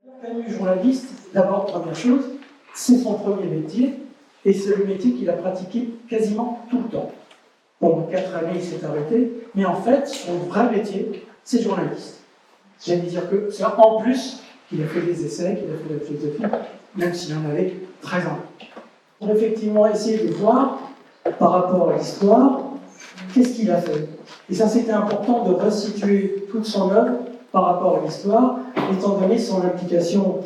Camus, journaliste, d'abord, première chose, c'est son premier métier, et c'est le métier qu'il a pratiqué quasiment tout le temps. Bon, 4 années, il s'est arrêté, mais en fait, son vrai métier, c'est journaliste. J'allais dire que c'est en plus qu'il a fait des essais, qu'il a fait de la philosophie, même s'il en avait 13 ans. Pour effectivement essayer de voir, par rapport à l'histoire, qu'est-ce qu'il a fait. Et ça, c'était important de resituer toute son œuvre par rapport à l'histoire, étant donné son implication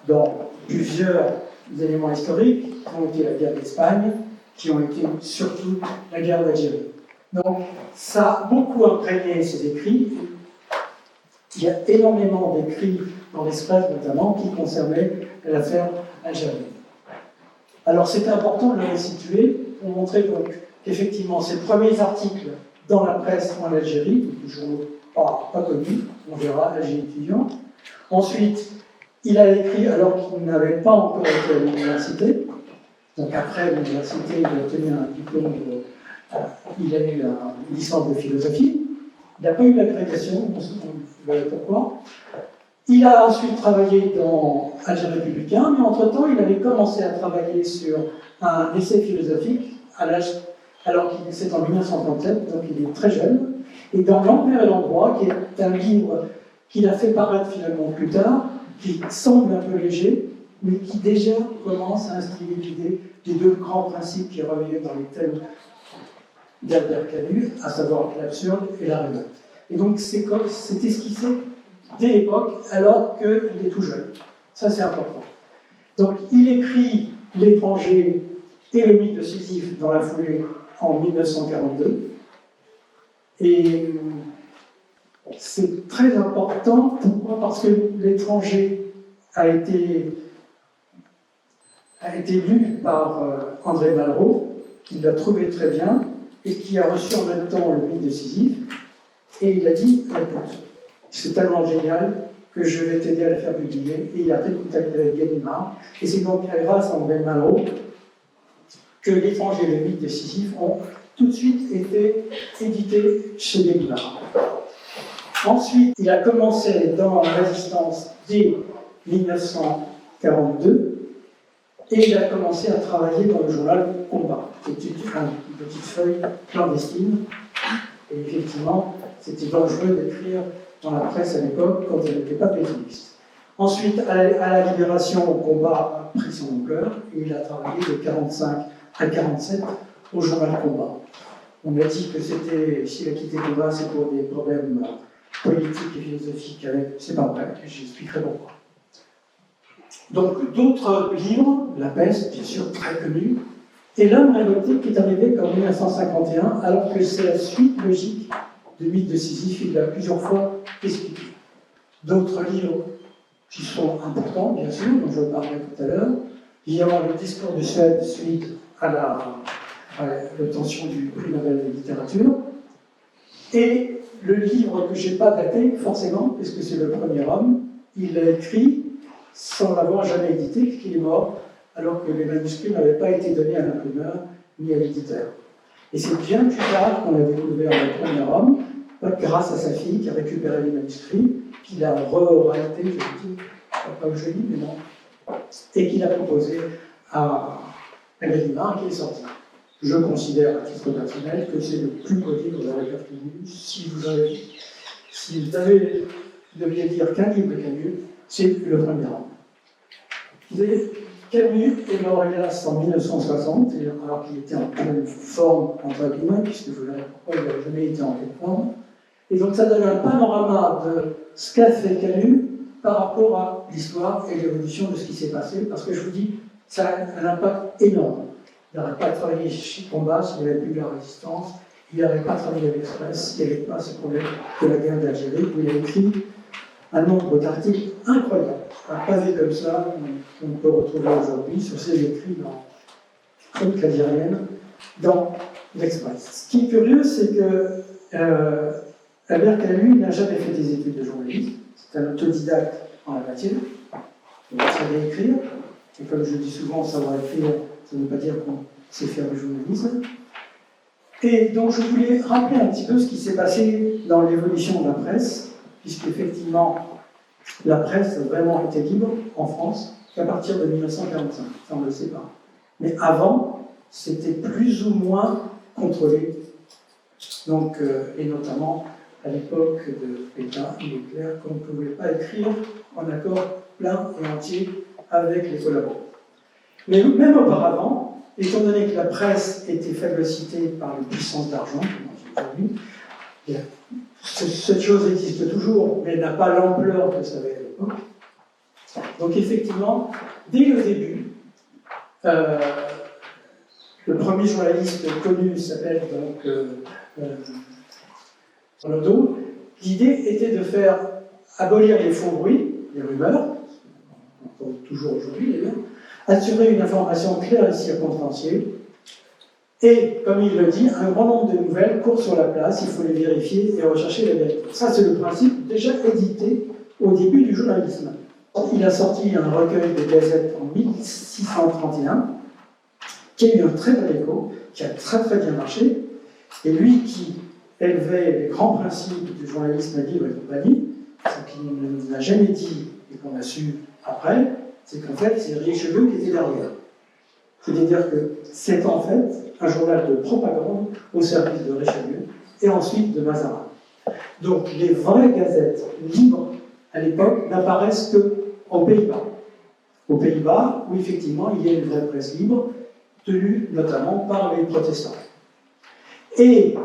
dans plusieurs éléments historiques, qui ont été la guerre d'Espagne, qui ont été surtout la guerre d'Algérie. Donc, ça a beaucoup imprégné ses écrits. Il y a énormément d'écrits dans l'Express, notamment, qui concernaient l'affaire algérienne. Alors, c'était important de le resituer pour montrer donc qu'effectivement, ces premiers articles dans la presse en Algérie, des journaux pas connus, on verra, Algérie étudiant. Ensuite, il a écrit alors qu'il n'avait pas encore été à l'université. Donc après l'université, il a obtenu un diplôme, il a eu une licence de philosophie. Il n'a pas eu l'agrégation, on verra pourquoi. Il a ensuite travaillé dans Alger républicain, mais entre-temps, il avait commencé à travailler sur un essai philosophique alors qu'il c'est en 1937, donc il est très jeune. Et dans L'Envers et l'Endroit, qui est un livre qu'il a fait paraître finalement plus tard, qui semble un peu léger, mais qui déjà commence à instiller l'idée des deux grands principes qui reviennent dans les thèmes d'Albert Camus, à savoir l'absurde et la révolte. Et donc c'est esquissé dès l'époque, alors qu'il est tout jeune. Ça, c'est important. Donc il écrit L'étranger et le mythe de Sisyphe dans la foulée en 1942. Et c'est très important. Pourquoi ? Parce que L'étranger a été lu par André Malraux, qui l'a trouvé très bien, et qui a reçu en même temps le mythe de Sisyphe, et il a dit, écoute, c'est tellement génial que je vais t'aider à le faire publier, et il a pris contact avec Gallimard, et c'est donc grâce à André Malraux que L'étranger et le mythe de Sisyphe ont tout de suite été édités chez Gallimard. Ensuite, il a commencé dans la Résistance dès 1942, et il a commencé à travailler dans le journal Combat, qui était une petite feuille clandestine. Et effectivement, c'était dangereux d'écrire dans la presse à l'époque quand elle n'était pas pétiniste. Ensuite, à la Libération, Combat a pris son ampleur et il a travaillé de 1945 à 1947 au journal Combat. On m'a dit que s'il a quitté Combat, c'est pour des problèmes politiques et philosophiques. C'est pas vrai, j'expliquerai pourquoi. Donc, d'autres livres, La Peste, bien sûr, très connu, et L'Homme révolté, qui est arrivé qu'en 1951, alors que c'est la suite logique du mythe de Sisyphe, il l'a plusieurs fois expliqué. D'autres livres qui sont importants, bien sûr, dont je parlerai tout à l'heure, évidemment le discours de Suède suite à l'obtention du prix Nobel de littérature, et le livre que je n'ai pas daté, forcément, puisque c'est le premier homme, il l'a écrit sans l'avoir jamais édité, puisqu'il est mort, alors que les manuscrits n'avaient pas été donnés à l'imprimeur ni à l'éditeur. Et c'est bien plus tard qu'on a découvert le premier homme, grâce à sa fille qui a récupéré les manuscrits, qu'il a re-réédité, je dis, pas au joli, mais non, et qu'il a proposé à Gallimard, qui est sorti. Je considère, à titre personnel, que c'est le plus beau livre de Albert Camus. Si vous deviez dire qu'un livre de Camus, c'est le premier homme. Camus est mort, hélas, en 1960, alors qu'il était en pleine forme, entre guillemets, puisque vous verrez pourquoi il n'avait jamais été en pleine forme. Et donc ça donne un panorama de ce qu'a fait Camus par rapport à l'histoire et l'évolution de ce qui s'est passé, parce que je vous dis, ça a un impact énorme. Il n'aurait pas travaillé chez Combat s'il n'y avait plus de la résistance, il n'aurait pas travaillé à l'Express s'il n'y avait pas ce problème de la guerre d'Algérie, où il a écrit un nombre d'articles incroyables, un pavé comme ça, qu'on peut retrouver aujourd'hui sur ses écrits dans Chronique algérienne, dans l'Express. Ce qui est curieux, c'est que Albert Camus n'a jamais fait des études de journalisme, c'est un autodidacte en la matière, il savait écrire, et comme je dis souvent, savoir écrire, ça ne veut pas dire qu'on sait faire du journalisme. Et donc je voulais rappeler un petit peu ce qui s'est passé dans l'évolution de la presse, puisqu'effectivement, La presse a vraiment été libre en France qu'à partir de 1945, ça on ne le sait pas. Mais avant, c'était plus ou moins contrôlé. Donc, et notamment, à l'époque de Pétain, il est clair qu'on ne pouvait pas écrire en accord plein et entier avec les collaborateurs. Mais même auparavant, étant donné que la presse était phagocytée par les puissances d'argent, comme on dit, cette chose existe toujours, mais elle n'a pas l'ampleur que ça avait à l'époque. Donc effectivement, dès le début, le premier journaliste connu s'appelle donc Renaudot. L'idée était de faire abolir les faux bruits, les rumeurs, toujours aujourd'hui d'ailleurs, assurer une information claire et circonstanciée, et, comme il le dit, un grand nombre de nouvelles courent sur la place, il faut les vérifier et rechercher la vérité. Ça, c'est le principe déjà édité au début du journalisme. Il a sorti un recueil de gazettes en 1631, qui a eu un très bon écho, qui a très très bien marché, et lui qui élevait les grands principes du journalisme libre et compagnie, ce qu'il ne n'a jamais dit et qu'on a su après, c'est qu'en fait, c'est Richelieu qui était derrière. C'est-à-dire que c'est en fait un journal de propagande au service de Richelieu et ensuite de Mazarin. Donc les vraies gazettes libres à l'époque n'apparaissent qu'aux Pays-Bas. Aux Pays-Bas, où effectivement il y a une vraie presse libre, tenue notamment par les protestants. Et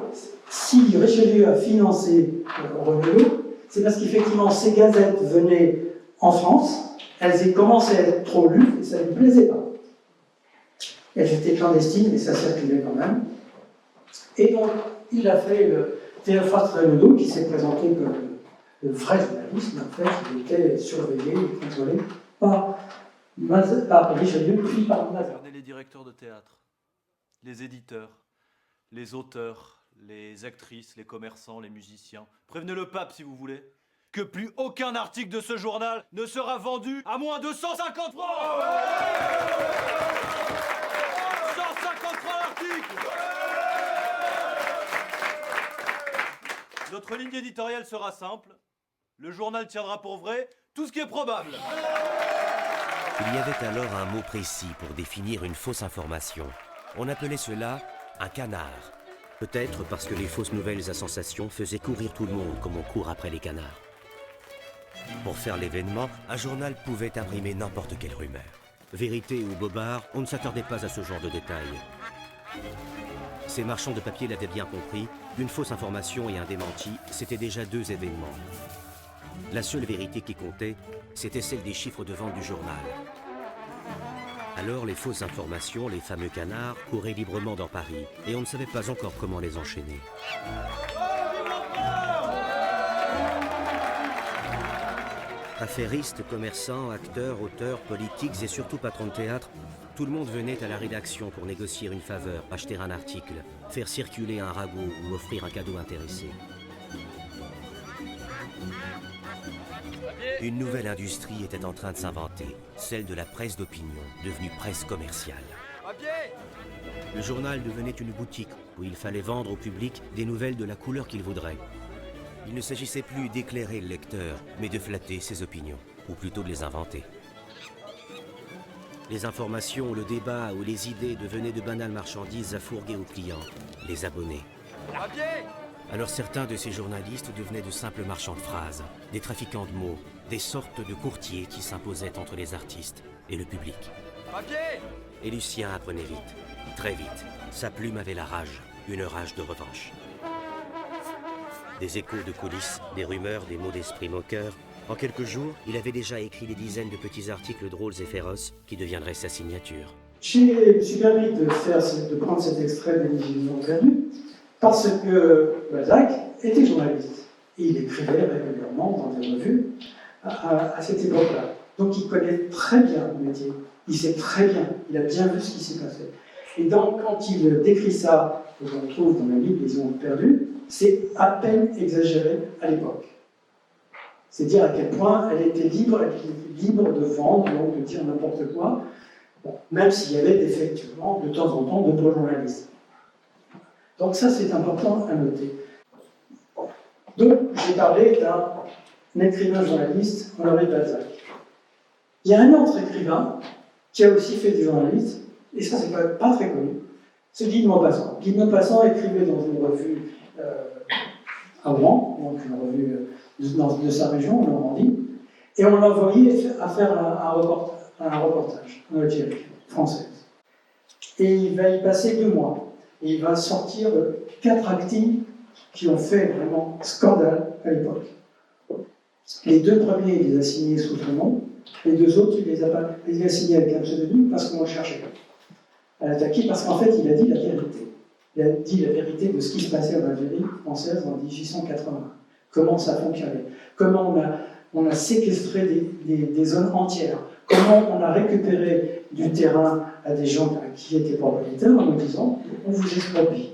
si Richelieu a financé Renaudot, c'est parce qu'effectivement ces gazettes venaient en France, elles commençaient à être trop lues et ça ne lui plaisait pas. Elles étaient clandestines, mais ça circulait quand même. Et donc, il a fait le Théophraste Renaudot, qui s'est présenté comme le vrai journaliste, mais en fait, il était surveillé et contrôlé par Richelieu, puis par Mazarin. Les directeurs de théâtre, les éditeurs, les auteurs, les actrices, les commerçants, les musiciens. Prévenez le pape si vous voulez. Que plus aucun article de ce journal ne sera vendu à moins de 150 francs. 150 francs l'article. Notre ligne éditoriale sera simple. Le journal tiendra pour vrai tout ce qui est probable. Il y avait alors un mot précis pour définir une fausse information. On appelait cela un canard. Peut-être parce que les fausses nouvelles à sensation faisaient courir tout le monde comme on court après les canards. Pour faire l'événement, un journal pouvait imprimer n'importe quelle rumeur. Vérité ou bobard, on ne s'attardait pas à ce genre de détails. Ces marchands de papier l'avaient bien compris, une fausse information et un démenti, c'était déjà deux événements. La seule vérité qui comptait, c'était celle des chiffres de vente du journal. Alors les fausses informations, les fameux canards, couraient librement dans Paris, et on ne savait pas encore comment les enchaîner. Affairistes, commerçants, acteurs, auteurs, politiques et surtout patrons de théâtre, tout le monde venait à la rédaction pour négocier une faveur, acheter un article, faire circuler un ragot ou offrir un cadeau intéressé. Une nouvelle industrie était en train de s'inventer, celle de la presse d'opinion, devenue presse commerciale. Le journal devenait une boutique où il fallait vendre au public des nouvelles de la couleur qu'il voudrait. Il ne s'agissait plus d'éclairer le lecteur, mais de flatter ses opinions, ou plutôt de les inventer. Les informations, le débat ou les idées devenaient de banales marchandises à fourguer aux clients, les abonnés. Alors certains de ces journalistes devenaient de simples marchands de phrases, des trafiquants de mots, des sortes de courtiers qui s'imposaient entre les artistes et le public. Et Lucien apprenait vite, très vite. Sa plume avait la rage, une rage de revanche. Des échos de coulisses, des rumeurs, des mots d'esprit moqueurs. En quelques jours, il avait déjà écrit des dizaines de petits articles drôles et féroces qui deviendraient sa signature. Je me suis permis de prendre cet extrait des Illusions perdues parce que Balzac était journaliste. Et il écrivait régulièrement dans des revues à cette époque-là. Donc il connaît très bien le métier. Il sait très bien, il a bien vu ce qui s'est passé. Et donc quand il décrit ça, que l'on trouve dans la Bible, les Illusions perdues, c'est à peine exagéré à l'époque. C'est dire à quel point elle était libre de vendre, donc de dire n'importe quoi, bon, même s'il y avait effectivement de temps en temps de bons journalistes. Donc ça, c'est important à noter. Donc, j'ai parlé d'un un écrivain journaliste, Honoré Balzac. Il y a un autre écrivain qui a aussi fait du journalisme, et ça c'est pas très connu, c'est Guy de Maupassant. Guy de Maupassant écrivait dans une revue à Rouen, donc une revue de sa région, en Normandie, et on l'a envoyé à faire un reportage en Algérie française. Et il va y passer 2 mois. Et il va sortir 4 actis qui ont fait vraiment scandale à l'époque. Les 2 premiers, il les a signés sous son nom. Les 2 autres, il les a signés avec un pseudonyme parce qu'on le cherchait. Parce qu'en fait, il a dit la vérité. Il a dit la vérité de ce qui se passait en Algérie française en 1880. Comment ça fonctionnait. Comment on a séquestré des zones entières. Comment on a récupéré du terrain à des gens qui étaient propriétaires en nous disant on vous exproprie.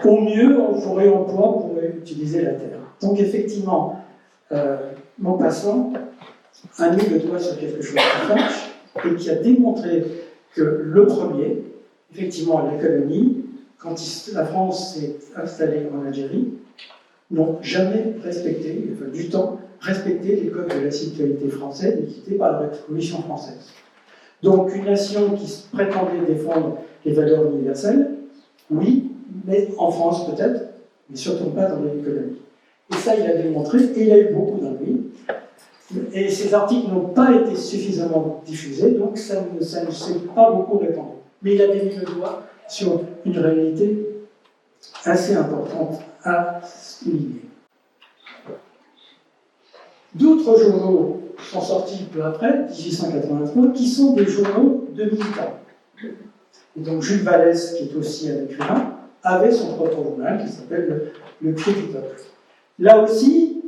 Au mieux, on vous réemploie pour utiliser la terre. Donc effectivement, Maupassant a mis le doigt sur quelque chose qui fâche et qui a démontré que le premier, effectivement les colonies, quand la France s'est installée en Algérie, n'ont jamais respecté, enfin du temps, respecté les codes de la citoyenneté française dictés par la Révolution française. Donc une nation qui prétendait défendre les valeurs universelles, oui, mais en France peut-être, mais surtout pas dans les colonies. Et ça, il a démontré, et il a eu beaucoup d'ennuis. Et ces articles n'ont pas été suffisamment diffusés, donc ça ne s'est pas beaucoup répandu. Mais il avait mis le doigt sur une réalité assez importante à souligner. D'autres journaux sont sortis peu après, 1883, qui sont des journaux de militants. Et donc Jules Vallès, qui est aussi un écrivain, avait son propre journal qui s'appelle Le Cri du Peuple. Là aussi,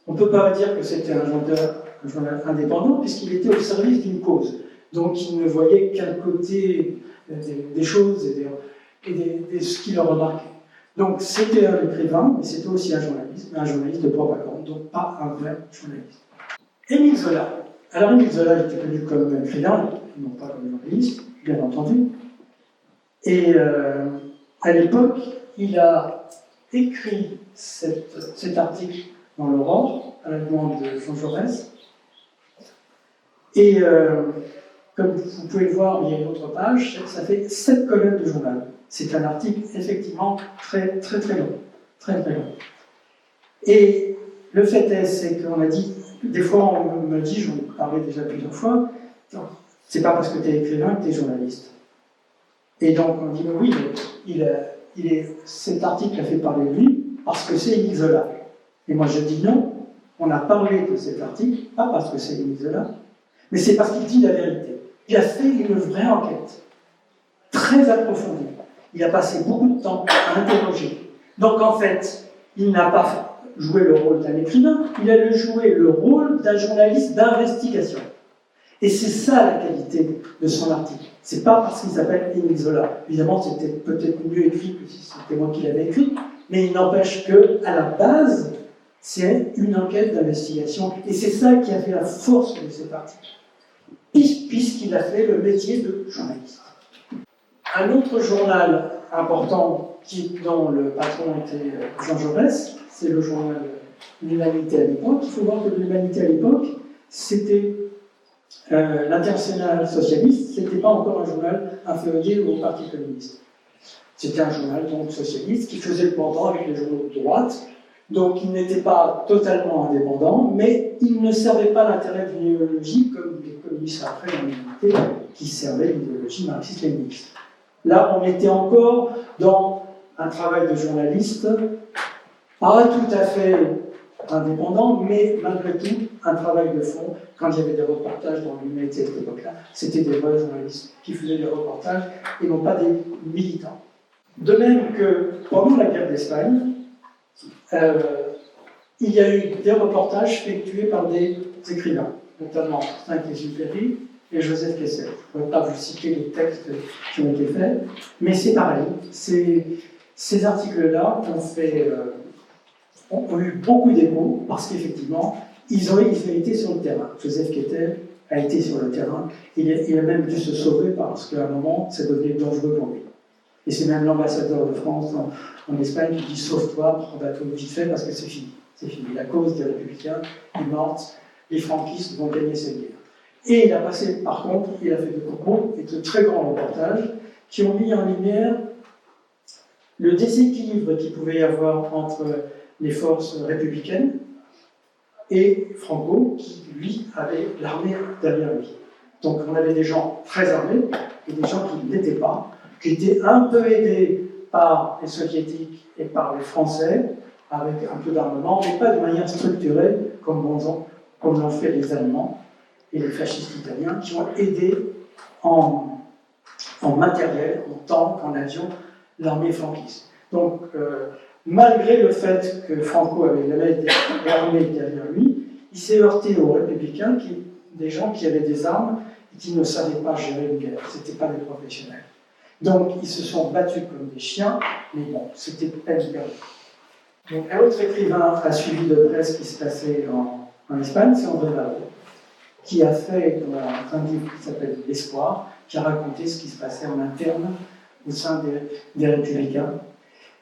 on ne peut pas dire que c'était un journal indépendant, puisqu'il était au service d'une cause. Donc il ne voyait qu'un côté des choses et de ce qu'il remarquait. Donc c'était un écrivain, mais c'était aussi un journaliste de propagande, donc pas un vrai journaliste. Émile Zola. Alors Émile Zola était connu comme écrivain, non pas comme journaliste, bien entendu. Et à l'époque, il a écrit cet article dans l'Aurore, à la demande de Jean Jaurès. Et comme vous pouvez le voir, il y a une autre page, ça fait 7 colonnes de journal. C'est un article effectivement très très très long. Très très long. Et le fait est, c'est qu'on a dit, des fois on me dit, j'en ai parlé déjà plusieurs fois, c'est pas parce que tu es écrivain que tu es journaliste. Et donc on dit, oui, mais cet article a fait parler de lui parce que c'est Émile Zola. Et moi je dis non, on a parlé de cet article, pas parce que c'est Émile Zola, mais c'est parce qu'il dit la vérité. Il a fait une vraie enquête, très approfondie. Il a passé beaucoup de temps à interroger. Donc en fait, il n'a pas joué le rôle d'un écrivain, il a joué le rôle d'un journaliste d'investigation. Et c'est ça la qualité de son article. C'est pas parce qu'il s'appelle Émile Zola. Évidemment, c'était peut-être mieux écrit que si c'était moi qui l'avais écrit, mais il n'empêche qu'à la base, c'est une enquête d'investigation. Et c'est ça qui a fait la force de cet article, puisqu'il a fait le métier de journaliste. Un autre journal important dont le patron était Jean Jaurès, c'est le journal L'Humanité à l'époque. Il faut voir que L'Humanité à l'époque, c'était l'Internationale socialiste, c'était pas encore un journal inférieur au Parti communiste. C'était un journal donc socialiste qui faisait le pendant avec les journaux de droite. Donc il n'était pas totalement indépendant, mais il ne servait pas l'intérêt d'une idéologie comme les communistes après dans l'unité qui servaient l'idéologie marxiste-léniniste. Là, on était encore dans un travail de journaliste, pas tout à fait indépendant, mais malgré tout, un travail de fond. Quand il y avait des reportages dans l'Humanité à cette époque-là, c'était des vrais journalistes qui faisaient des reportages et non pas des militants. De même que pendant la guerre d'Espagne, il y a eu des reportages effectués par des écrivains, notamment Saint-Exupéry et Joseph Kessel. Je ne pourrais pas vous citer les textes qui ont été faits, mais c'est pareil. Ces articles-là ont eu beaucoup d'écho parce qu'effectivement, ils été sur le terrain. Joseph Kessel a été sur le terrain. Il a même dû se sauver parce qu'à un moment, c'est devenu dangereux pour lui. Et c'est même l'ambassadeur de France en Espagne qui dit « Sauve-toi, prends bateau vite fait parce que c'est fini. C'est fini. la cause des républicains est morte, les franquistes vont gagner cette guerre. Et il a passé, par contre, il a fait de propos et de très grands reportages qui ont mis en lumière le déséquilibre qu'il pouvait y avoir entre les forces républicaines et Franco, qui, lui, avait l'armée derrière lui. Donc on avait des gens très armés et des gens qui ne l'étaient pas, qui étaient un peu aidés par les soviétiques et par les Français, avec un peu d'armement, mais pas de manière structurée, comme l'ont fait les Allemands et les fascistes italiens, qui ont aidé en matériel, en tanks, en avions, l'armée franquiste. Donc, malgré le fait que Franco avait l'armée derrière lui, il s'est heurté aux républicains, des gens qui avaient des armes et qui ne savaient pas gérer une guerre. Ce n'étaient pas des professionnels. Donc, ils se sont battus comme des chiens, mais bon, c'était peine perdue. Donc, un autre écrivain a suivi de près ce qui se passait en Espagne, c'est André Malraux, qui a fait un livre qui s'appelle L'Espoir, qui a raconté ce qui se passait en interne au sein des Républicains.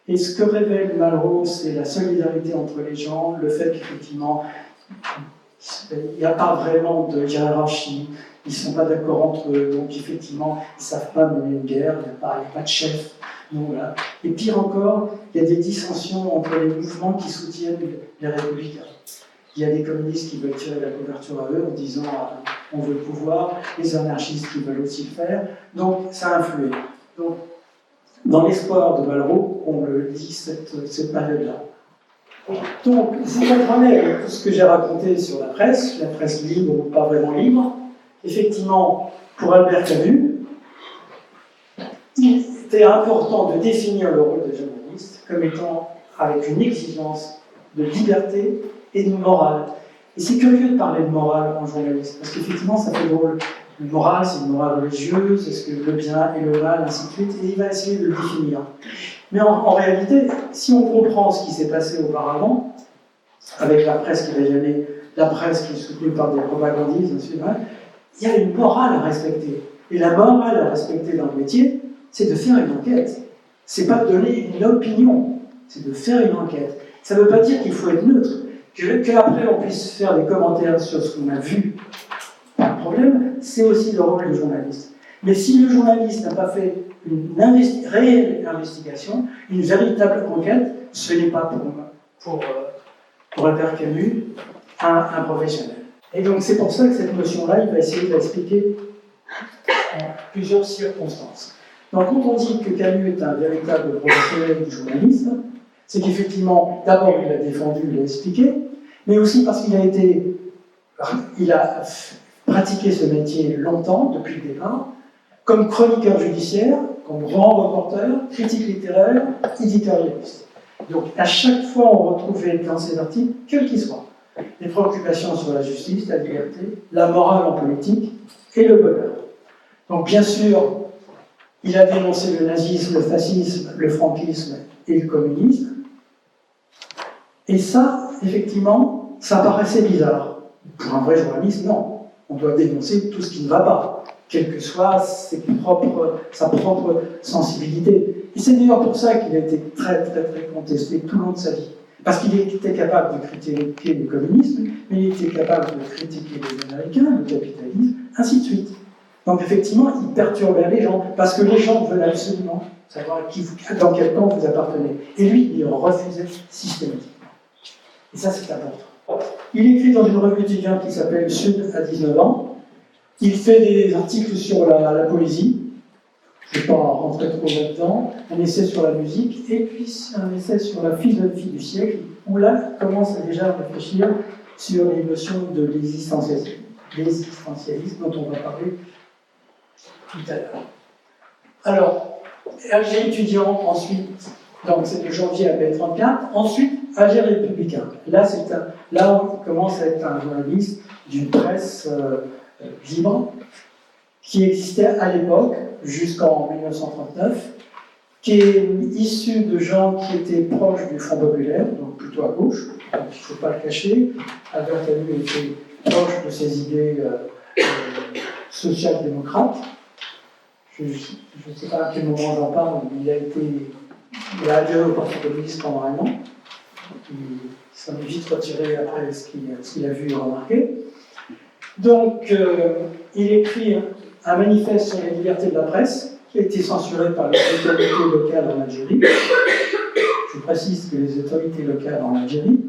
Et ce que révèle Malraux, c'est la solidarité entre les gens, le fait qu'effectivement, il n'y a pas vraiment de hiérarchie, ils ne sont pas d'accord entre eux, donc effectivement, ils ne savent pas mener une guerre, il n'y a pas de chef. Donc, voilà. Et pire encore, il y a des dissensions entre les mouvements qui soutiennent les républicains. Il y a des communistes qui veulent tirer la couverture à eux en disant on veut le pouvoir, les anarchistes qui veulent aussi le faire, donc ça a influé. Donc, dans L'Espoir de Malraux, on le dit cette période-là. Donc, vous comprenez avec tout ce que j'ai raconté sur la presse libre ou pas vraiment libre, effectivement, pour Albert Camus, il était important de définir le rôle des journalistes comme étant avec une exigence de liberté et de morale. Et c'est curieux de parler de morale en journaliste, parce qu'effectivement, ça fait drôle. Une morale, c'est une morale religieuse, c'est ce que le bien et le mal, ainsi de suite, et il va essayer de le définir. Mais en réalité, si on comprend ce qui s'est passé auparavant, avec la presse qui va y aller, la presse qui est soutenue par des propagandistes, ainsi de suite, il y a une morale à respecter. Et la morale à respecter dans le métier, c'est de faire une enquête. C'est pas de donner une opinion, c'est de faire une enquête. Ça ne veut pas dire qu'il faut être neutre, qu'après on puisse faire des commentaires sur ce qu'on a vu. Pas de problème, c'est aussi le rôle du journaliste. Mais si le journaliste n'a pas fait une réelle investigation, une véritable enquête, ce n'est pas pour Albert Camus un professionnel. Et donc c'est pour ça que cette notion-là, il va essayer de l'expliquer en plusieurs circonstances. Donc quand on dit que Camus est un véritable professionnel du journalisme, c'est qu'effectivement, d'abord il a défendu, il a expliqué, mais aussi parce qu'il a pratiqué ce métier longtemps, depuis le départ, comme chroniqueur judiciaire, comme grand reporter, critique littéraire, éditorialiste. Donc à chaque fois, on retrouvait dans ses articles, quels qu'ils soient, les préoccupations sur la justice, la liberté, la morale en politique et le bonheur. Donc bien sûr, il a dénoncé le nazisme, le fascisme, le franquisme et le communisme. Et ça, effectivement, ça paraissait bizarre. Pour un vrai journaliste, non. On doit dénoncer tout ce qui ne va pas, quelle que soit sa propre sensibilité. Et c'est d'ailleurs pour ça qu'il a été très, très, très contesté tout le long de sa vie. Parce qu'il était capable de critiquer le communisme, mais il était capable de critiquer les Américains, le capitalisme, ainsi de suite. Donc effectivement, il perturbait les gens, parce que les gens veulent absolument savoir dans quel camp vous appartenez. Et lui, il refusait systématiquement. Et ça, c'est important. Il écrit dans une revue étudiante qui s'appelle Sud à 19 ans. Il fait des articles sur la poésie. Je ne vais pas rentrer trop là-dedans. Un essai sur la musique, et puis un essai sur la philosophie du siècle, où là, il commence déjà à réfléchir sur les notions de l'existentialisme dont on va parler tout à l'heure. Alors, Alger étudiant ensuite, donc c'est de janvier à mai 1934, ensuite Alger républicain. Là, on commence à être un journaliste d'une presse libre qui existait à l'époque, jusqu'en 1939, qui est issu de gens qui étaient proches du Front populaire, donc plutôt à gauche, donc il ne faut pas le cacher. Albert Camus était proche de ses idées social-démocrates. Je ne sais pas à quel moment j'en parle, mais il a adhéré au Parti communiste pendant un an. Il s'en est vite retiré après ce qu'il a vu et remarqué. Donc, il écrit un manifeste sur les libertés de la presse, qui a été censuré par les autorités locales en Algérie. Je précise que les autorités locales en Algérie,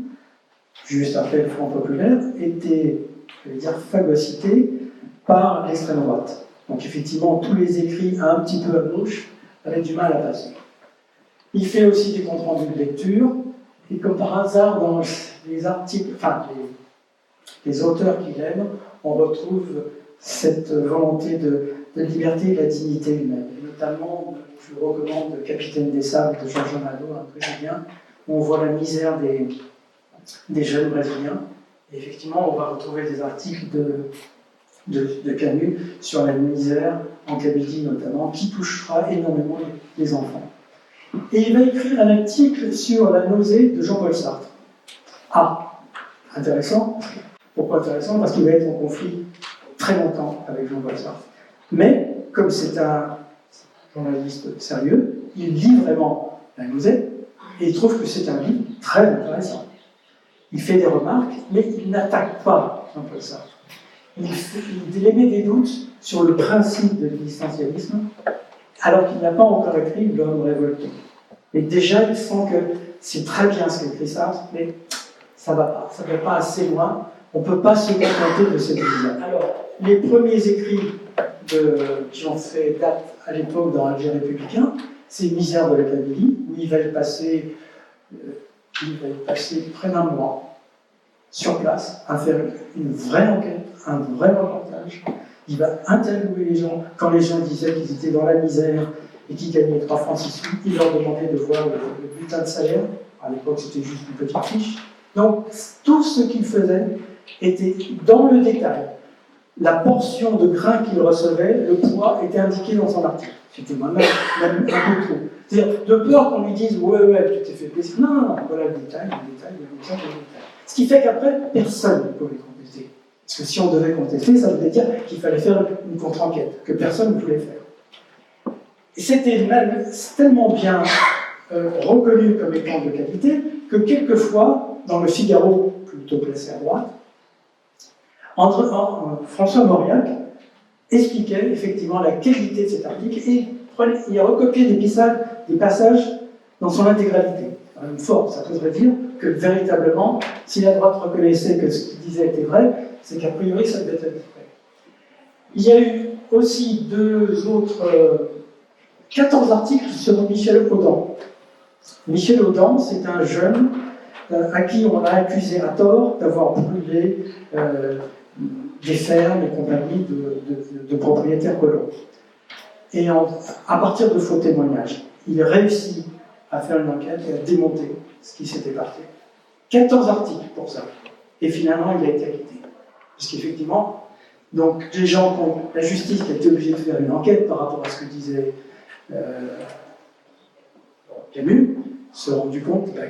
juste après le Front populaire, étaient, je vais dire, phagocytées par l'extrême droite. Donc effectivement, tous les écrits un petit peu à gauche avaient du mal à passer. Il fait aussi des comptes rendus de lecture, et comme par hasard, dans les articles, enfin les auteurs qu'il aime, on retrouve cette volonté de liberté et de la dignité humaine. Et notamment, je vous recommande Capitaine des Sables de Georges Amado, un brésilien, où on voit la misère des jeunes brésiliens. Et effectivement, on va retrouver des articles de Camus sur la misère en Kabylie notamment, qui touchera énormément les enfants. Et il va écrire un article sur la nausée de Jean-Paul Sartre. Ah, intéressant. Pourquoi intéressant? Parce qu'il va être en conflit très longtemps avec Jean-Paul Sartre. Mais, comme c'est un journaliste sérieux, il lit vraiment la nausée et il trouve que c'est un livre très intéressant. Il fait des remarques, mais il n'attaque pas Jean-Paul Sartre. Il émet des doutes sur le principe de l'existentialisme, alors qu'il n'a pas encore écrit L'homme révolté. Et déjà, il sent que c'est très bien ce qu'écrit Sartre, mais ça ne va pas assez loin. On ne peut pas se contenter de cette vision. Alors, les premiers écrits qui ont fait date à l'époque dans Alger républicain, c'est Misère de la Kabylie, où il va y passer près d'un mois sur place, à faire une vraie enquête, un vrai reportage. Il va interviewer les gens. Quand les gens disaient qu'ils étaient dans la misère et qu'ils gagnaient 3 francs 6 sous, il leur demandait de voir le bulletin de salaire. À l'époque, c'était juste une petite fiche. Donc, tout ce qu'il faisait était dans le détail. La portion de grains qu'il recevait, le poids était indiqué dans son article. C'était moi-même un peu trop. C'est-à-dire, de peur qu'on lui dise « ouais, tu t'es fait plaisir ». Non, voilà le détail. Ce qui fait qu'après, personne ne pouvait contester. Parce que si on devait contester, ça voulait dire qu'il fallait faire une contre-enquête, que personne ne voulait faire. Et c'était même tellement bien reconnu comme étant de qualité que quelquefois, dans le Figaro, plutôt placé à droite, François Mauriac expliquait effectivement la qualité de cet article et il a recopié des passages dans son intégralité. Une force, ça voudrait dire que véritablement, si la droite reconnaissait que ce qu'il disait était vrai, c'est qu'a priori ça devait être vrai. Il y a eu aussi 14 articles sur Michel Audin. Michel Audin, c'est un jeune à qui on a accusé à tort d'avoir brûlé des fermes et compagnie de propriétaires colons. Et à partir de faux témoignages, il réussit à faire une enquête et à démonter ce qui s'était passé. 14 articles pour ça. Et finalement, il a été acquitté. Parce qu'effectivement, donc, les gens, la justice qui a été obligée de faire une enquête par rapport à ce que disait Camus, se sont rendu compte que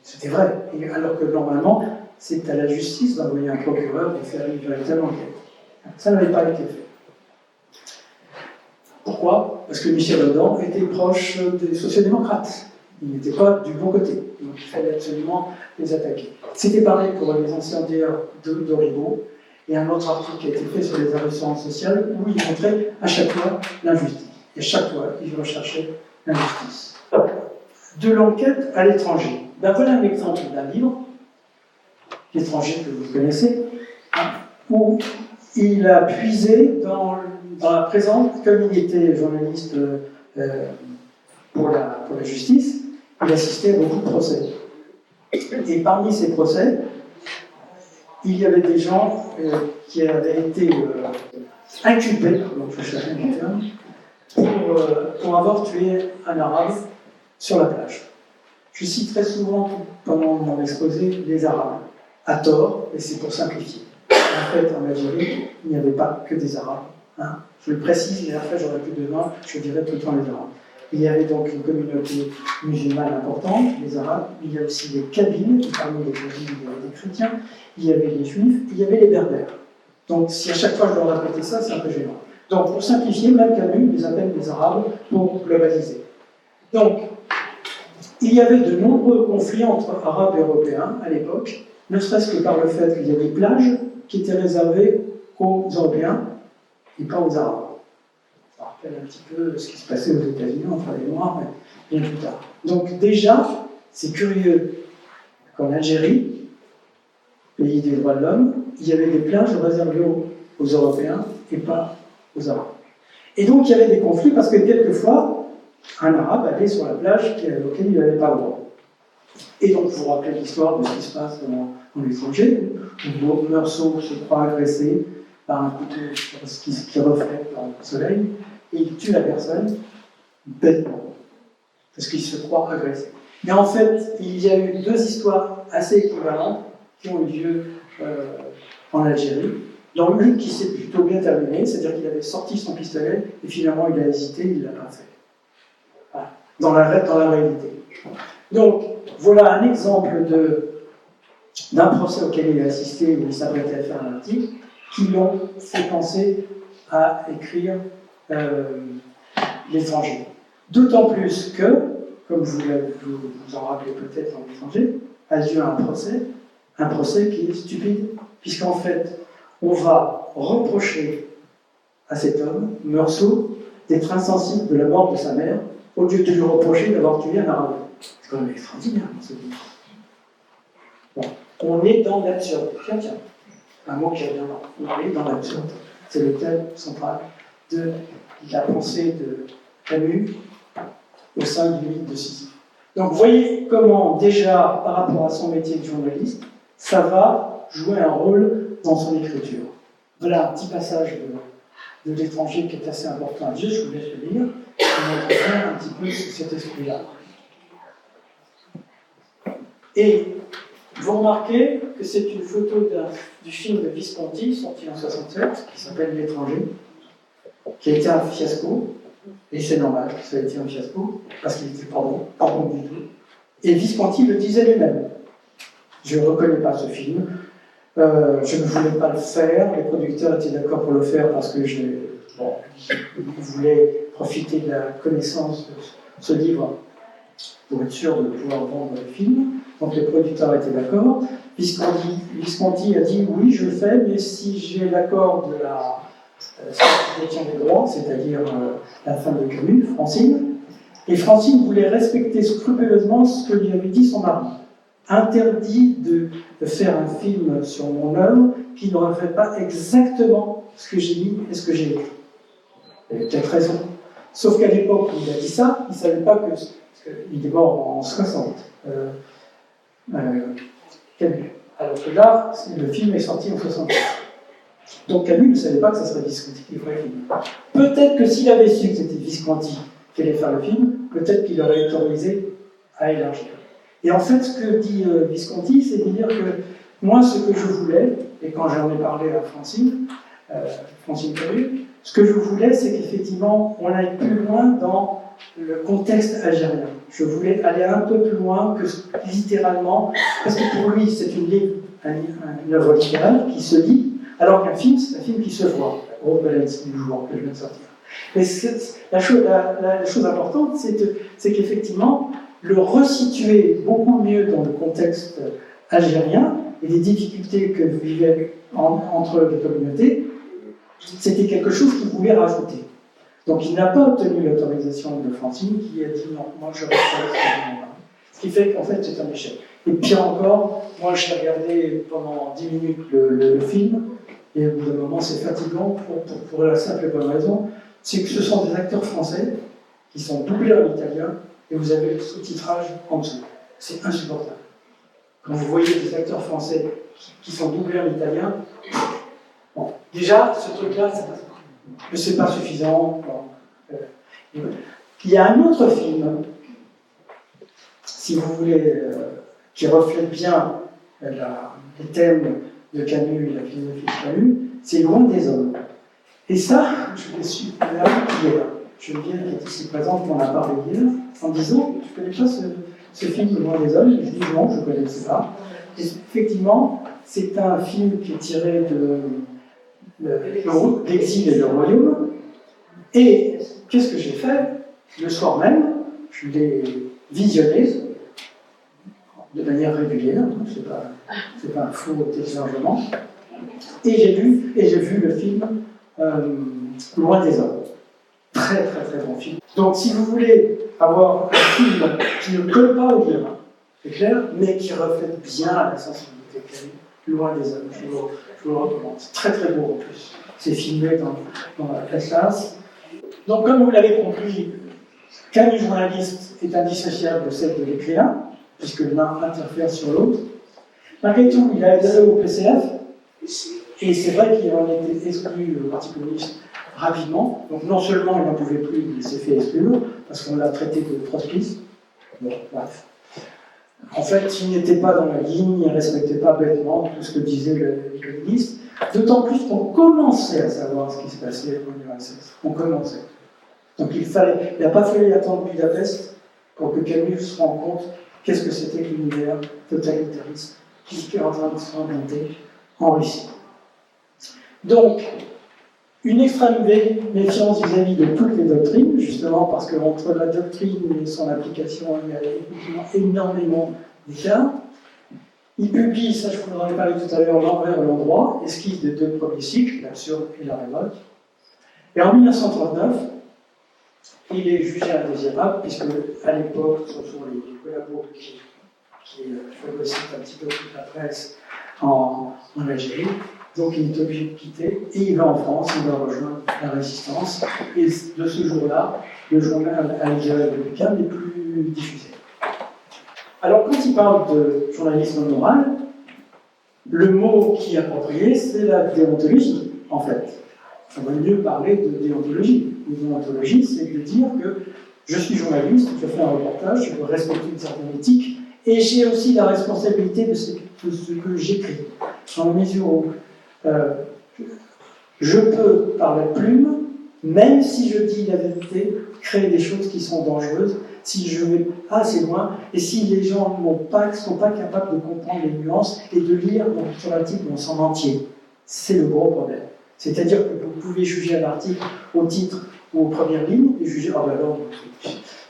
c'était vrai. Et alors que normalement, c'est à la justice d'envoyer un procureur et faire une véritable enquête. Ça n'avait pas été fait. Pourquoi? Parce que Michel Audin était proche des sociodémocrates. Il n'était pas du bon côté. Donc il fallait absolument les attaquer. C'était pareil pour les incendiaires de Rigaud. Et un autre article qui a été fait sur les assurances sociales où il montrait à chaque fois l'injustice. Et chaque fois, il recherchait l'injustice. De l'enquête à l'étranger. Ben voilà un exemple d'un livre, L'étranger que vous connaissez, où il a puisé dans la présente, comme il était journaliste pour la justice, il assistait à beaucoup de procès. Et parmi ces procès, il y avait des gens qui avaient été inculpés, donc je cherche un terme, pour avoir tué un arabe sur la plage. Je cite très souvent, pendant mon exposé, les arabes, à tort, et c'est pour simplifier. En fait, en Algérie, il n'y avait pas que des arabes. Hein. Je le précise, et après j'aurai plus de demain, je dirai tout le temps les arabes. Il y avait donc une communauté musulmane importante, les arabes, il y a aussi les kabyles, et parmi les kabyles, il y avait des chrétiens, il y avait les juifs, il y avait les berbères. Donc si à chaque fois je dois répéter ça, c'est un peu gênant. Donc pour simplifier, même Camus les appelle les arabes pour globaliser. Donc, Il y avait de nombreux conflits entre Arabes et Européens à l'époque, ne serait-ce que par le fait qu'il y avait des plages qui étaient réservées aux Européens et pas aux Arabes. Ça rappelle un petit peu ce qui se passait aux États-Unis entre les Noirs, mais bien plus tard. Donc déjà, c'est curieux qu'en Algérie, pays des droits de l'homme, il y avait des plages réservées aux Européens et pas aux Arabes. Et donc il y avait des conflits parce que quelquefois, un Arabe allait sur la plage auquel il n'avait pas le droit. Et donc vous vous rappelez l'histoire de ce qui se passe dans l'étranger, où Meursault se croit agressé par un couteau qui reflète dans le soleil, et il tue la personne bêtement, parce qu'il se croit agressé. Mais en fait, il y a eu deux histoires assez équivalentes qui ont eu lieu en Algérie, dans une qui s'est plutôt bien terminée, c'est-à-dire qu'il avait sorti son pistolet, et finalement il a hésité, il ne l'a pas fait. Voilà. Dans la réalité. Donc, voilà un exemple d'un procès auquel il a assisté, où il s'apprêtait à faire un article, qui l'ont fait penser à écrire l'étranger. D'autant plus que, comme vous en rappelez peut-être en étranger, a lieu un procès qui est stupide, puisqu'en fait, on va reprocher à cet homme, Meursault, d'être insensible de la mort de sa mère, au lieu de lui reprocher d'avoir tué un Arabe. C'est quand même extraordinaire, ce livre. Bon, on est dans l'absurde. Tiens, un mot qui revient là. On est dans l'absurde. C'est le thème central de la pensée de Camus au sein du mythe de Sisyphe. Donc vous voyez comment, déjà, par rapport à son métier de journaliste, ça va jouer un rôle dans son écriture. Voilà un petit passage de l'étranger qui est assez important à dire, je vous laisse le lire, qui montre bien un petit peu cet esprit-là. Et vous remarquez que c'est une photo du film de Visconti, sorti en 1967, qui s'appelle L'étranger, qui a été un fiasco, et c'est normal que ça ait été un fiasco, parce qu'il était pas bon du tout. Et Visconti le disait lui-même. Je ne reconnais pas ce film, je ne voulais pas le faire, les producteurs étaient d'accord pour le faire parce que ils voulaient profiter de la connaissance de ce livre pour être sûr de pouvoir vendre le film. Donc les producteurs étaient d'accord. Visconti a dit oui, je le fais, mais si j'ai l'accord de la détient des droits, c'est-à-dire la femme de Camus, Francine. Et Francine voulait respecter scrupuleusement ce que lui avait dit son mari. Interdit de faire un film sur mon œuvre qui ne reflète pas exactement ce que j'ai dit et ce que j'ai écrit. Il avait peut-être raison. Sauf qu'à l'époque où il a dit ça, il ne savait pas que. Parce qu'il est mort en 60. Camus. Alors que là, le film est sorti en 60. Donc Camus ne savait pas que ça serait Visconti qui ferait le film. Peut-être que s'il avait su que c'était Visconti qui allait faire le film, peut-être qu'il aurait autorisé à élargir. Et en fait, ce que dit Visconti, c'est de dire que moi, ce que je voulais, et quand j'en ai parlé à Francine Camus, ce que je voulais, c'est qu'effectivement, on aille plus loin dans le contexte algérien. Je voulais aller un peu plus loin que littéralement, parce que pour lui, c'est une œuvre littéraire qui se lit, alors qu'un film, c'est un film qui se voit. Gros balance du jour que je viens de sortir. Mais la chose importante, c'est qu'effectivement, le resituer beaucoup mieux dans le contexte algérien et les difficultés que vivaient entre les communautés, c'était quelque chose qu'il voulait rajouter. Donc il n'a pas obtenu l'autorisation de Francine qui a dit non, moi je reste avec ce qui fait qu'en fait c'est un échec. Et pire encore, moi j'ai regardé pendant 10 minutes le film, et au bout d'un moment c'est fatigant pour la simple et bonne raison, c'est que ce sont des acteurs français qui sont doublés en italien, et vous avez le sous-titrage en dessous. C'est insupportable. Quand vous voyez des acteurs français qui sont doublés en italien, bon, déjà, ce truc-là, c'est pas suffisant. Bon. Il y a un autre film, si vous voulez, qui reflète bien les thèmes de Camus et la philosophie de Camus, c'est Loin des hommes. Et ça, je l'ai su là, hier. Geneviève, qui est ici présente, m'en a parlé hier, en disant « Tu ne connais pas ce film Loin des hommes ?» Et je dis « Non, je ne connaissais pas. » Et effectivement, c'est un film qui est tiré de L'Exil et le Royaume. Et qu'est-ce que j'ai fait? Le soir même, je l'ai visionné, de manière régulière, donc c'est pas un faux téléchargement. Et j'ai vu le film Loin des hommes. Très très très bon film. Donc si vous voulez avoir un film qui ne colle pas au livre, c'est clair, mais qui reflète bien la sensibilité qu'elle a, Loin des hommes, je vous le recommande. C'est très très beau en plus. C'est filmé dans la classe. Donc comme vous l'avez compris, qu'un journaliste est indissociable de celle de l'écrivain, puisque l'un interfère sur l'autre. Malgré tout, il a adhéré au PCF, et c'est vrai qu'il en était exclu, le Parti communiste, rapidement. Donc non seulement il n'en pouvait plus, il s'est fait exclure, parce qu'on l'a traité de trotskiste. Bon, bref. En fait, il n'était pas dans la ligne, il ne respectait pas bêtement tout ce que disait les communistes, d'autant plus qu'on commençait à savoir ce qui se passait en URSS. On commençait. Donc il n'a pas fallu attendre Budapest pour que Camus se rende compte qu'est-ce que c'était que l'univers totalitariste qui est en train de se remonter en Russie. Donc, une extrême méfiance vis-à-vis de toutes les doctrines, justement parce qu'entre la doctrine et son application, il y a énormément d'écart. Il publie, ça je vous en ai parlé tout à l'heure, L'envers et l'endroit, esquisse des deux premiers cycles, l'absurde et la révolte. Et en 1939, il est jugé indésirable, puisque à l'époque, ce sont les collabos qui phagocytent un petit peu toute la presse en Algérie. Donc il est obligé de quitter et il va en France, il va rejoindre la résistance. Et de ce jour-là, le journal algérien républicain n'est plus diffusé. Alors quand il parle de journalisme moral, le mot qui est approprié, c'est la déontologie, en fait. On va mieux parler de déontologie. Une déontologie, c'est de dire que je suis journaliste, je fais un reportage, je veux respecter une certaine éthique, et j'ai aussi la responsabilité de ce que j'écris. Dans la mesure où je peux, par la plume, même si je dis la vérité, créer des choses qui sont dangereuses, si je vais assez loin, et si les gens ne sont pas capables de comprendre les nuances et de lire sur l'article dans son entier. C'est le gros problème. C'est-à-dire que vous pouvez juger un article au titre ou aux premières lignes et juger, ah ben non,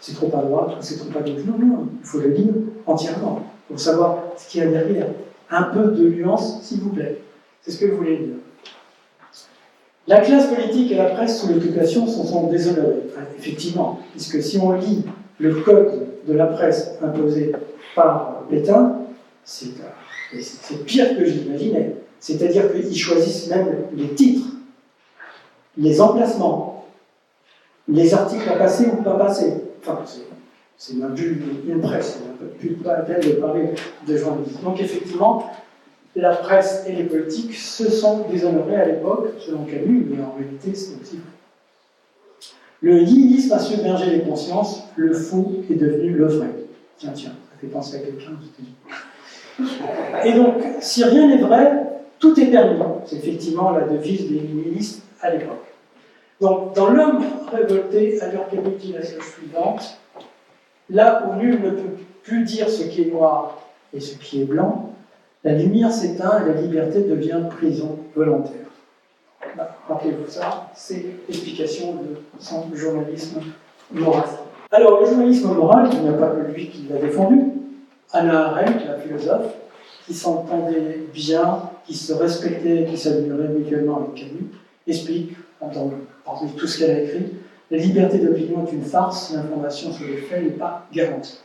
c'est trop à droite, c'est trop à gauche. Non, il faut le lire entièrement pour savoir ce qu'il y a derrière. Un peu de nuance, s'il vous plaît. C'est ce que vous voulez dire. La classe politique et la presse sous l'occupation sont déshonorées. Enfin, effectivement, puisque si on lit le code de la presse imposé par Pétain, c'est pire que je l'imaginais. C'est-à-dire qu'ils choisissent même les titres, les emplacements, les articles à passer ou pas passer. Enfin, c'est même plus une presse, on n'a plus pas la peine de parler de journalisme. Donc effectivement, la presse et les politiques se sont déshonorés à l'époque, selon Camus, mais en réalité c'est aussi vrai. Le nihilisme a submergé les consciences, le faux est devenu le vrai. Tiens, ça fait penser à quelqu'un, je t'ai dit. Et donc, si rien n'est vrai, tout est permis. C'est effectivement la devise des nihilistes à l'époque. Donc, dans L'homme révolté, Albert Camus dit la chose suivante: là où nul ne peut plus dire ce qui est noir et ce qui est blanc, la lumière s'éteint et la liberté devient prison volontaire. Bah, rappelez-vous ça, c'est l'explication de son journalisme moral. Alors, le journalisme moral, il n'y a pas que lui qui l'a défendu. Hannah Arendt, la philosophe, qui s'entendait bien, qui se respectait, qui s'admirait mutuellement avec Camus, explique, parmi tout ce qu'elle a écrit, la liberté d'opinion est une farce, l'information sur les faits n'est pas garantie.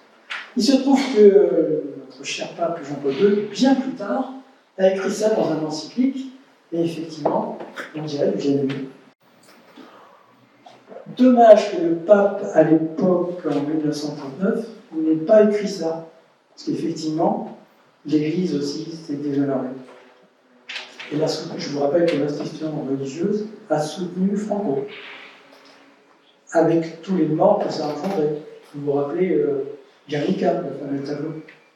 Il se trouve que notre cher pape Jean-Paul II, bien plus tard, a écrit ça dans un encyclique, et effectivement, on dirait bien aimé. Dommage que le pape, à l'époque, en 1939, n'ait pas écrit ça, parce qu'effectivement, l'Église aussi s'est déshonorée. Et je vous rappelle que l'institution religieuse a soutenu Franco, avec tous les morts que ça a engendré. Vous vous rappelez Guernica, le fameux tableau.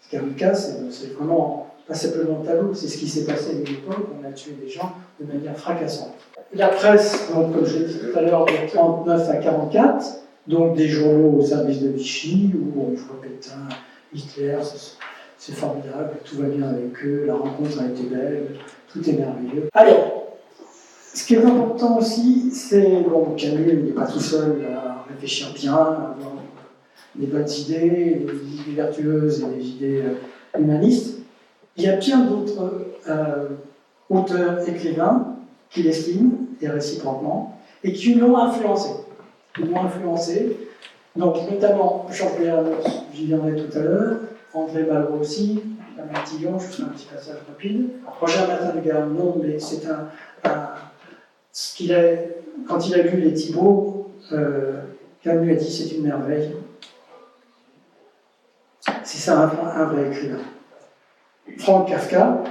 Guernica, c'est vraiment pas simplement un tableau, c'est ce qui s'est passé à une époque, on a tué des gens de manière fracassante. La presse, donc, comme je l'ai dit tout à l'heure, de 1939 à 1944, donc des journaux au service de Vichy, où on voit Pétain, Hitler, c'est formidable, tout va bien avec eux, la rencontre a été belle, tout est merveilleux. Alors, ce qui est important aussi, c'est, bon, Camus n'est pas tout seul à réfléchir bien, à avoir des bonnes idées, des idées vertueuses et des idées humaniste. Il y a bien d'autres auteurs, écrivains qui l'estiment, et réciproquement, et qui l'ont influencé. Ils l'ont influencé. Donc, notamment Georges Bernanos, j'y viendrai tout à l'heure, André Malraux aussi, Alain Tillon, je fais un petit passage rapide. Roger Martin de Gare, non, mais c'est ce qu'il a, quand il a lu les Thibauts, Camus a dit c'est une merveille. C'est ça un vrai écrivain. Frank Kafka,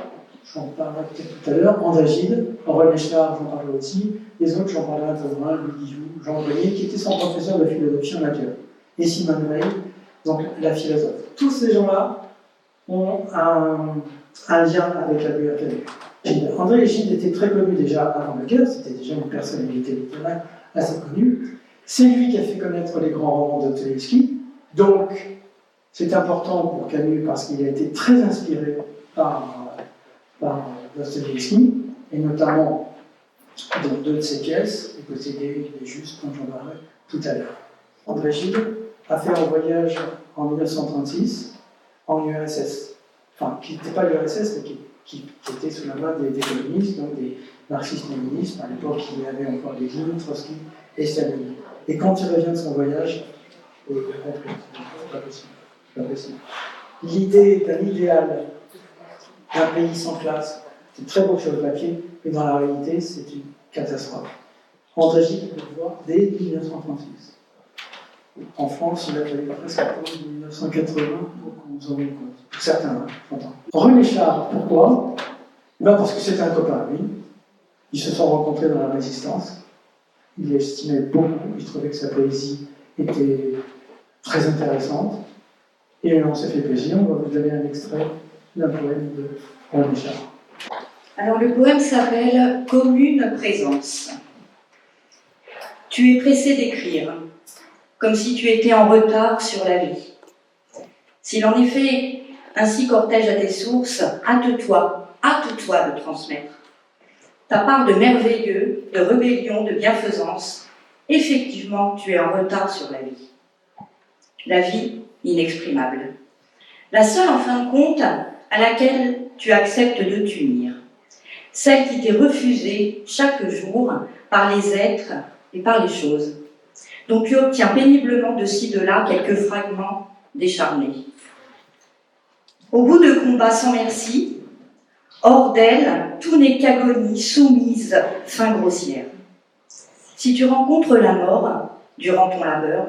j'en parlerai peut-être tout à l'heure, André Gide, René Char, j'en parlerai aussi, les autres, j'en parlerai un peu moins, Louis Guillou, Jean Grenier, qui était son professeur de philosophie en Matthieu, et Simone Veil, donc la philosophe. Tous ces gens-là ont un lien avec la Bulle à Camus. André Gide était très connu déjà avant la guerre, c'était déjà une personnalité littéraire assez connue. C'est lui qui a fait connaître les grands romans de Dostoïevski, donc c'est important pour Camus parce qu'il a été très inspiré par Dostoïevski, et notamment dans deux de ses pièces, Les possédés, Les justes, dont j'en parlerai tout à l'heure. André Gide a fait un voyage en 1936 en URSS, enfin, qui n'était pas l'URSS, mais qui était sous la main des communistes, donc des marxistes-léninistes. À l'époque, il y avait encore Lénine, Trotsky et Staline. Et quand il revient de son voyage, il a compris, c'est pas possible. L'idée d'un idéal d'un pays sans classe, c'est très beau sur le papier, mais dans la réalité, c'est une catastrophe. André Gide, on peut le voir dès 1936. En France, il a fallu presque attendre 1980 pour qu'on s'en rende compte. Pour certains, j'entends. René Char, pourquoi? Parce que c'était un copain à lui. Ils se sont rencontrés dans la Résistance. Il l'estimait beaucoup, il trouvait que sa poésie était très intéressante. Et on s'est fait plaisir, on va vous donner un extrait d'un poème de René Char. Alors le poème s'appelle « Commune présence ». Tu es pressé d'écrire, comme si tu étais en retard sur la vie. S'il en est fait ainsi cortège à tes sources, hâte-toi de transmettre. Ta part de merveilleux, de rébellion, de bienfaisance, effectivement, tu es en retard sur la vie. La vie inexprimable. La seule, en fin de compte, à laquelle tu acceptes de t'unir. Celle qui t'est refusée chaque jour par les êtres et par les choses. dont tu obtiens péniblement de ci de là quelques fragments décharnés. Au bout de combats sans merci, hors d'elle, tout n'est qu'agonie, soumise, fin grossière. Si tu rencontres la mort, durant ton labeur,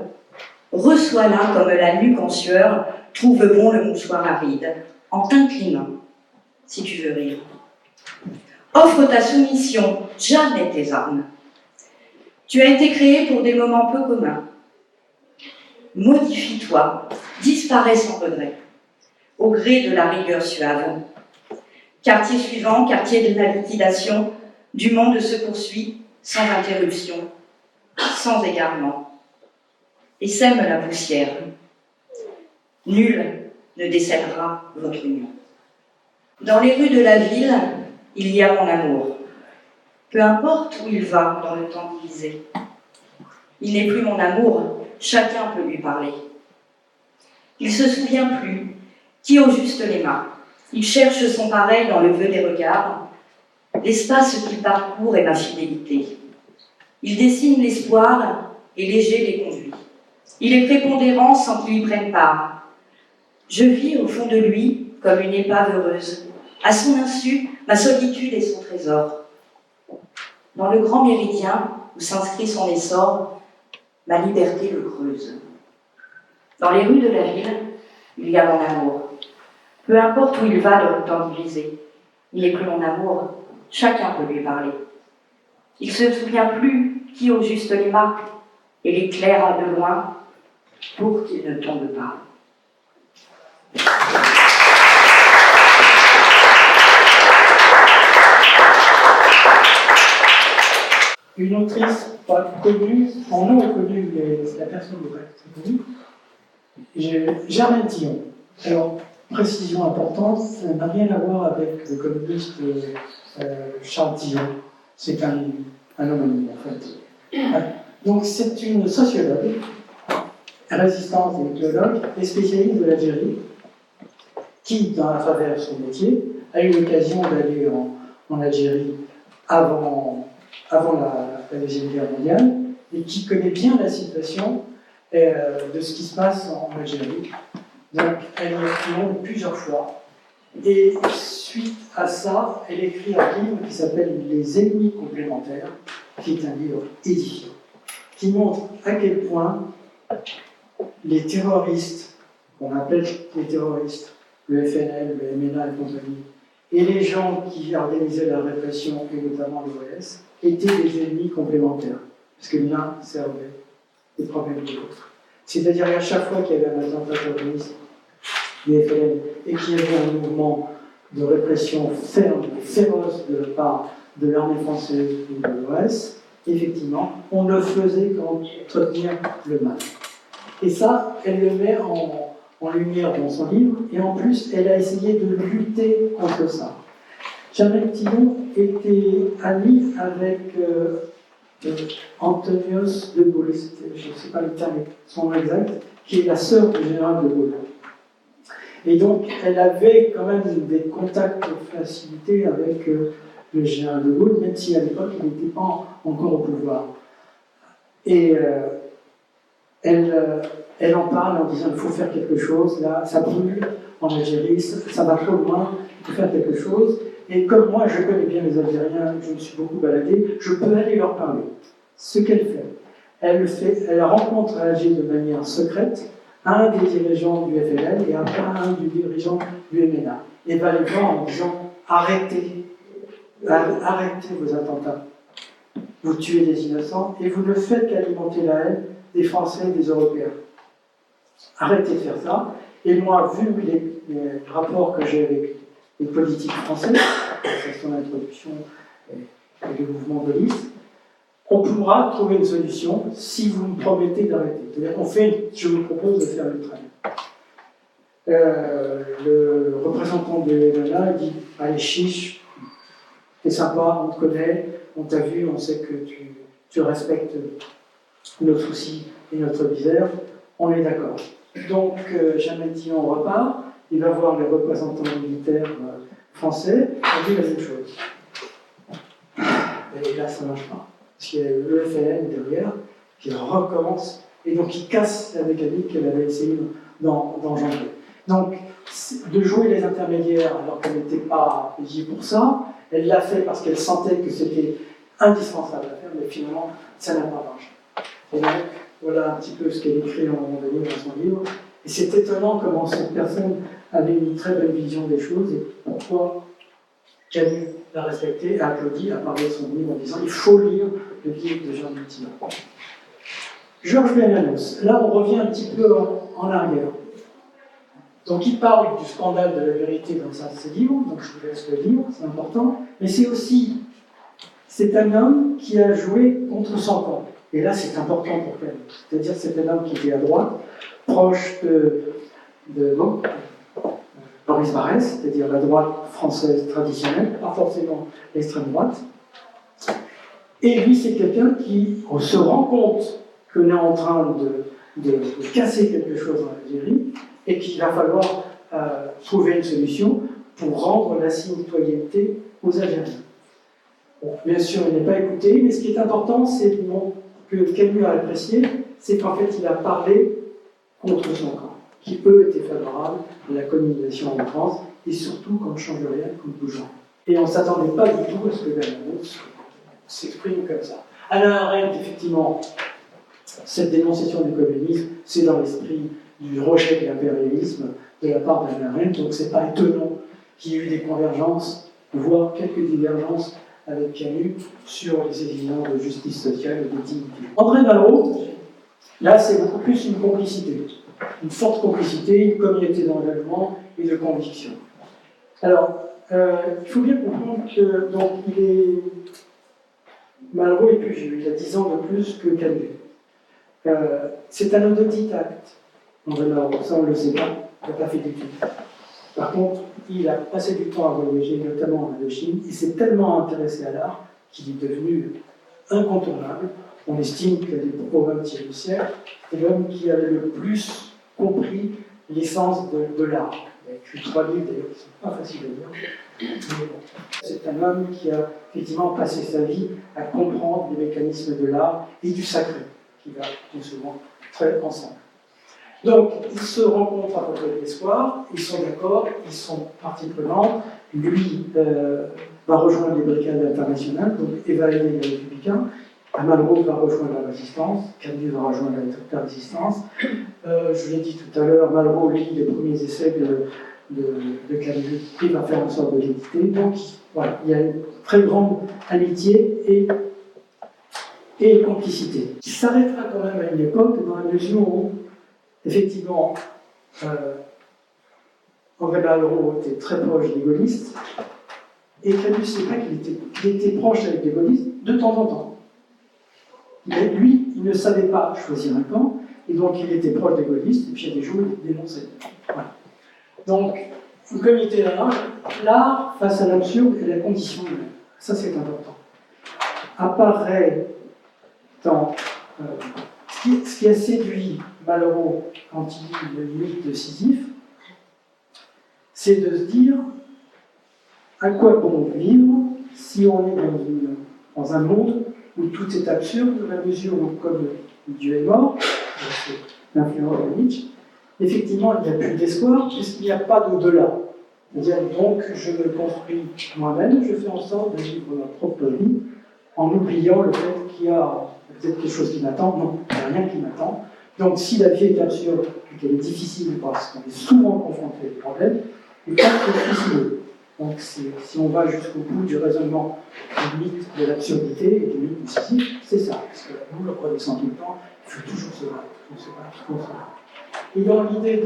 reçois-la comme la nuque en sueur trouve bon le mouchoir aride, en t'inclinant, si tu veux rire. Offre ta soumission, jamais tes armes. Tu as été créé pour des moments peu communs. Modifie-toi, disparais sans regret, au gré de la rigueur suave. Quartier suivant, quartier de la liquidation, du monde se poursuit sans interruption, sans égarement, et sème la poussière. Nul ne décèdera votre union. Dans les rues de la ville, il y a mon amour. Peu importe où il va dans le temps divisé. Il n'est plus mon amour, chacun peut lui parler. Il se souvient plus, qui au juste les mains. Il cherche son pareil dans le vœu des regards. L'espace qu'il parcourt est ma fidélité. Il dessine l'espoir et léger les conduit. Il est prépondérant sans qu'il y prenne part. Je vis au fond de lui comme une épave heureuse. À son insu, ma solitude est son trésor. Dans le grand méridien où s'inscrit son essor, ma liberté le creuse. Dans les rues de la ville, il y a mon amour. Peu importe où il va dans le temps divisé, il n'est plus mon amour, chacun peut lui parler. Il se souvient plus qui au juste les marque et l'éclaire de loin pour qu'il ne tombe pas. Une autrice pas connue, en nom est connue, mais la personne n'est pas très connue, Germaine Tillon. Alors, précision importante, ça n'a rien à voir avec le communiste Charles Tillon. C'est un homonyme, en fait. Donc, c'est une sociologue, résistante et idéologue, et spécialiste de l'Algérie. qui, dans la faveur de son métier, a eu l'occasion d'aller en Algérie avant la Deuxième Guerre mondiale, et qui connaît bien la situation de ce qui se passe en Algérie. Donc, elle y retourne plusieurs fois. Et suite à ça, elle écrit un livre qui s'appelle Les ennemis complémentaires, qui est un livre édifiant, qui montre à quel point les terroristes, qu'on appelle les terroristes, le FNL, le MNA et compagnie, et les gens qui organisaient la répression, et notamment l'OS, étaient des ennemis complémentaires, parce que l'un servait les problèmes de l'autre. C'est-à-dire qu'à chaque fois qu'il y avait un attentat terroriste du FNL et qu'il y avait un mouvement de répression ferme et féroce de la part de l'armée française ou de l'OS, effectivement, on ne faisait qu'entretenir le mal. Et ça, elle le met en lumière dans son livre, et en plus, elle a essayé de lutter contre ça. Jamel Tillon était ami avec Antonios de Gaulle, je ne sais pas le terme, son nom exact, qui est la sœur du général de Gaulle. Et donc, elle avait quand même des contacts facilités avec le général de Gaulle, même si à l'époque, il n'était pas encore au pouvoir. Et elle en parle en disant qu'il faut faire quelque chose, là, ça brûle en Algérie, ça va trop loin, il faut faire quelque chose. Et comme moi, je connais bien les Algériens, je me suis beaucoup baladé, je peux aller leur parler. Ce qu'elle fait, elle rencontre à Alger de manière secrète un des dirigeants du FLN et après un des dirigeants du MNA. Et va les voir en disant arrêtez vos attentats. Vous tuez des innocents et vous ne faites qu'alimenter la haine des Français et des Européens. Arrêtez de faire ça. Et moi, vu les rapports que j'ai avec les politiques français, c'est son introduction et le mouvement de liste, on pourra trouver une solution si vous me promettez d'arrêter. C'est-à-dire je vous propose de faire le train. Le représentant de MNA dit allez, chiche, t'es sympa, on te connaît, on t'a vu, on sait que tu respectes nos soucis et notre misère, on est d'accord. Donc, Jamel Tillon repart, il va voir les représentants militaires français, on dit la même chose. Et là, ça ne marche pas. Parce qu'il y a le FLN derrière qui recommence, et donc il casse la mécanique qu'elle avait essayé d'engendrer. Donc, de jouer les intermédiaires alors qu'elle n'était pas payée pour ça, elle l'a fait parce qu'elle sentait que c'était indispensable à faire, mais finalement, ça n'a pas marché. Et donc, voilà un petit peu ce qu'elle écrit à un moment donné dans son livre. Et c'est étonnant comment cette personne avait une très belle vision des choses et pourquoi Camus l'a respecté, a applaudi, a parlé de son livre en disant il faut lire le livre de Jamel Tillon. Georges Bernanos, là on revient un petit peu en arrière. Donc il parle du scandale de la vérité dans ses livres, donc je vous laisse le livre, c'est important, mais c'est un homme qui a joué contre son camp. Et là c'est important pour Camus. C'est-à-dire c'est un homme qui était à droite, proche de Boris Barrès, c'est-à-dire la droite française traditionnelle, pas forcément l'extrême droite. Et lui, c'est quelqu'un qui se rend compte qu'on est en train de casser quelque chose en Algérie et qu'il va falloir trouver une solution pour rendre la citoyenneté aux Algériens. Bon, bien sûr, il n'est pas écouté, mais ce qui est important, c'est que Camus a apprécié, c'est qu'en fait, il a parlé contre son camp, qui eux étaient favorables à la colonisation en France, et surtout qu'on ne change rien, qu'on ne bouge rien. Et on ne s'attendait pas du tout à ce que Bernanos s'exprime comme ça. Alain Arendt, effectivement, cette dénonciation du communisme, c'est dans l'esprit du rejet de l'impérialisme de la part d'Alain Arendt, donc c'est pas étonnant qu'il y ait eu des convergences, voire quelques divergences avec Camus sur les éléments de justice sociale et de dignité. André Malraux, là c'est beaucoup plus une complicité. Une forte complicité, une communauté d'engagement et de conviction. Alors, il faut bien comprendre que donc, Malraux est plus vieux, il a 10 ans de plus que Camus. C'est un autodidacte, André Malraux, ça on ne le sait pas, il n'a pas fait d'études. Par contre, il a passé du temps à voyager, notamment en Indochine, il s'est tellement intéressé à l'art qu'il est devenu incontournable. On estime qu'au XXe siècle, c'est l'homme qui avait le plus compris l'essence de l'art, Il a écrit 3 livres d'ailleurs qui ne sont pas faciles à lire. Mais bon, c'est un homme qui a effectivement passé sa vie à comprendre les mécanismes de l'art et du sacré, qui va bien souvent très ensemble. Donc, ils se rencontrent à peu près les soirs, ils sont d'accord, ils sont partie prenante. Lui va rejoindre les brigades internationales, donc il va aider les républicains. Malraux va rejoindre la résistance, Camus va rejoindre la résistance. Je l'ai dit tout à l'heure, Malraux lit les premiers essais de Camus et va faire en sorte de l'éditer. Donc, voilà, il y a une très grande amitié et complicité. Il s'arrêtera quand même à une époque dans la mesure où, effectivement, Henri Malraux était très proche des gaullistes, et Camus ne sait pas qu'il était proche avec les gaullistes de temps en temps. Mais lui, il ne savait pas choisir un camp, et donc il était proche des gaullistes, et puis il y a des jours où il dénonçait. Voilà. Donc, comme il était là, l'art face à l'absurde et la condition humaine. Ça, c'est important. Apparaît dans ce qui a séduit Malraux quand il lit le mythe de Sisyphe, c'est de se dire à quoi bon vivre si on est dans un monde où tout est absurde, dans la mesure où, comme Dieu est mort, c'est l'influence de Nietzsche, effectivement, il n'y a plus d'espoir puisqu'il n'y a pas d'au-delà. C'est-à-dire, donc, je me construis moi-même, je fais en sorte de vivre ma propre vie en oubliant le fait qu'il y a peut-être quelque chose qui m'attend. Non, il n'y a rien qui m'attend. Donc, si la vie est absurde et qu'elle est difficile parce qu'on est souvent confronté à des problèmes, il faut être difficile. Donc, si on va jusqu'au bout du raisonnement du mythe de l'absurdité et du mythe du Sisyphe, c'est ça. Parce que nous, le redescend tout le temps, il faut toujours se battre, toujours se battre, toujours se battre. Et dans l'idée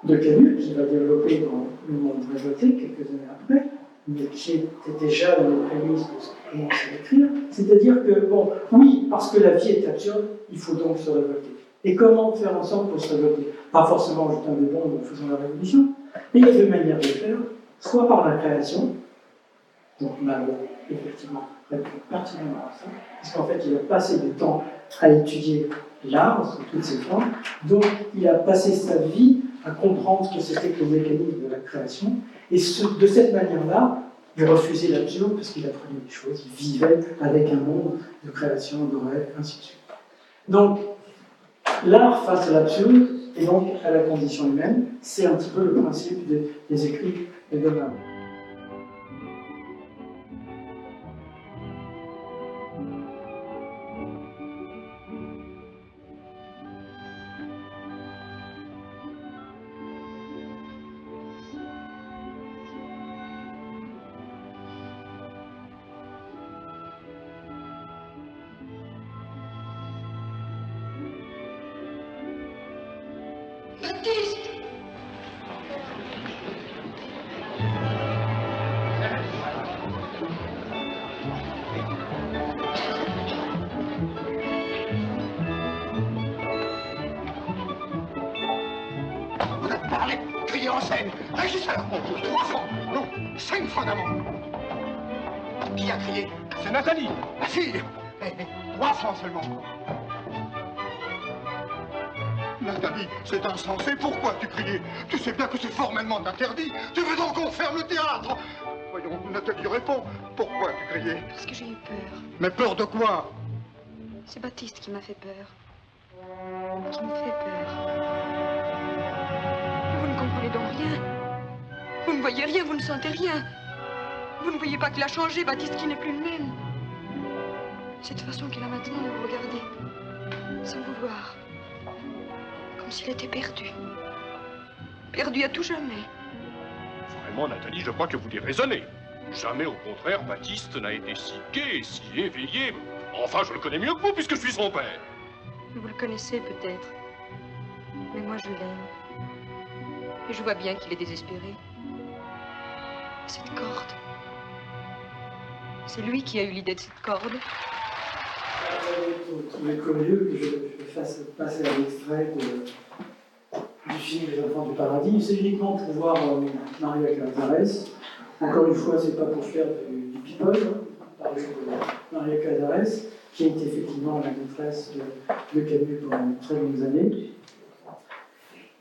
de Camus, qui va développer dans Le Monde révolté quelques années après, mais qui était déjà dans les prémices de ce qu'il commençait à écrire, c'est-à-dire que, bon, oui, parce que la vie est absurde, il faut donc se révolter. Et comment faire en sorte pour se révolter? Pas forcément en jetant des bombes ou en faisant la révolution, mais il y a deux manières de le faire, soit par la création, donc Malraux, effectivement, répond pertinemment à ça, parce qu'en fait, il a passé du temps à étudier l'art sous toutes ses formes, donc il a passé sa vie à comprendre ce que c'était que le mécanisme de la création, et de cette manière-là, il refusait l'absurde parce qu'il apprenait des choses, il vivait avec un monde de création, de rêve, ainsi de suite. Donc, l'art face à l'absurde, et donc à la condition humaine, c'est un petit peu le principe des écrits de Malraux. Régisseur, 3 francs, non, 5 francs d'amende. Qui a crié? C'est Nathalie, la fille. 3 francs seulement. Nathalie, c'est insensé, pourquoi tu criais? Tu sais bien que c'est formellement interdit. Tu veux donc qu'on ferme le théâtre? Voyons, Nathalie, réponds. Pourquoi tu criais? Parce que j'ai eu peur. Mais peur de quoi? C'est Baptiste qui m'a fait peur. Qui me fait peur. Vous ne comprenez donc rien. Vous ne voyez rien, vous ne sentez rien. Vous ne voyez pas qu'il a changé, Baptiste, qui n'est plus le même. Cette façon qu'il a maintenant de vous regarder, sans vous voir. Comme s'il était perdu. Perdu à tout jamais. Vraiment, Nathalie, je crois que vous déraisonnez. Jamais, au contraire, Baptiste n'a été si gai, si éveillé. Enfin, je le connais mieux que vous, puisque je suis son père. Vous le connaissez peut-être. Mais moi, je l'aime. Et je vois bien qu'il est désespéré. Cette corde. C'est lui qui a eu l'idée de cette corde. Vous trouvez curieux que je fasse passer un extrait du film Les Enfants du Paradis. C'est uniquement pour voir Maria Cazares. Encore une fois, c'est pas pour faire du people, hein, parler de Maria Cazares, qui a été effectivement la maîtresse de Camus pendant de très longues années.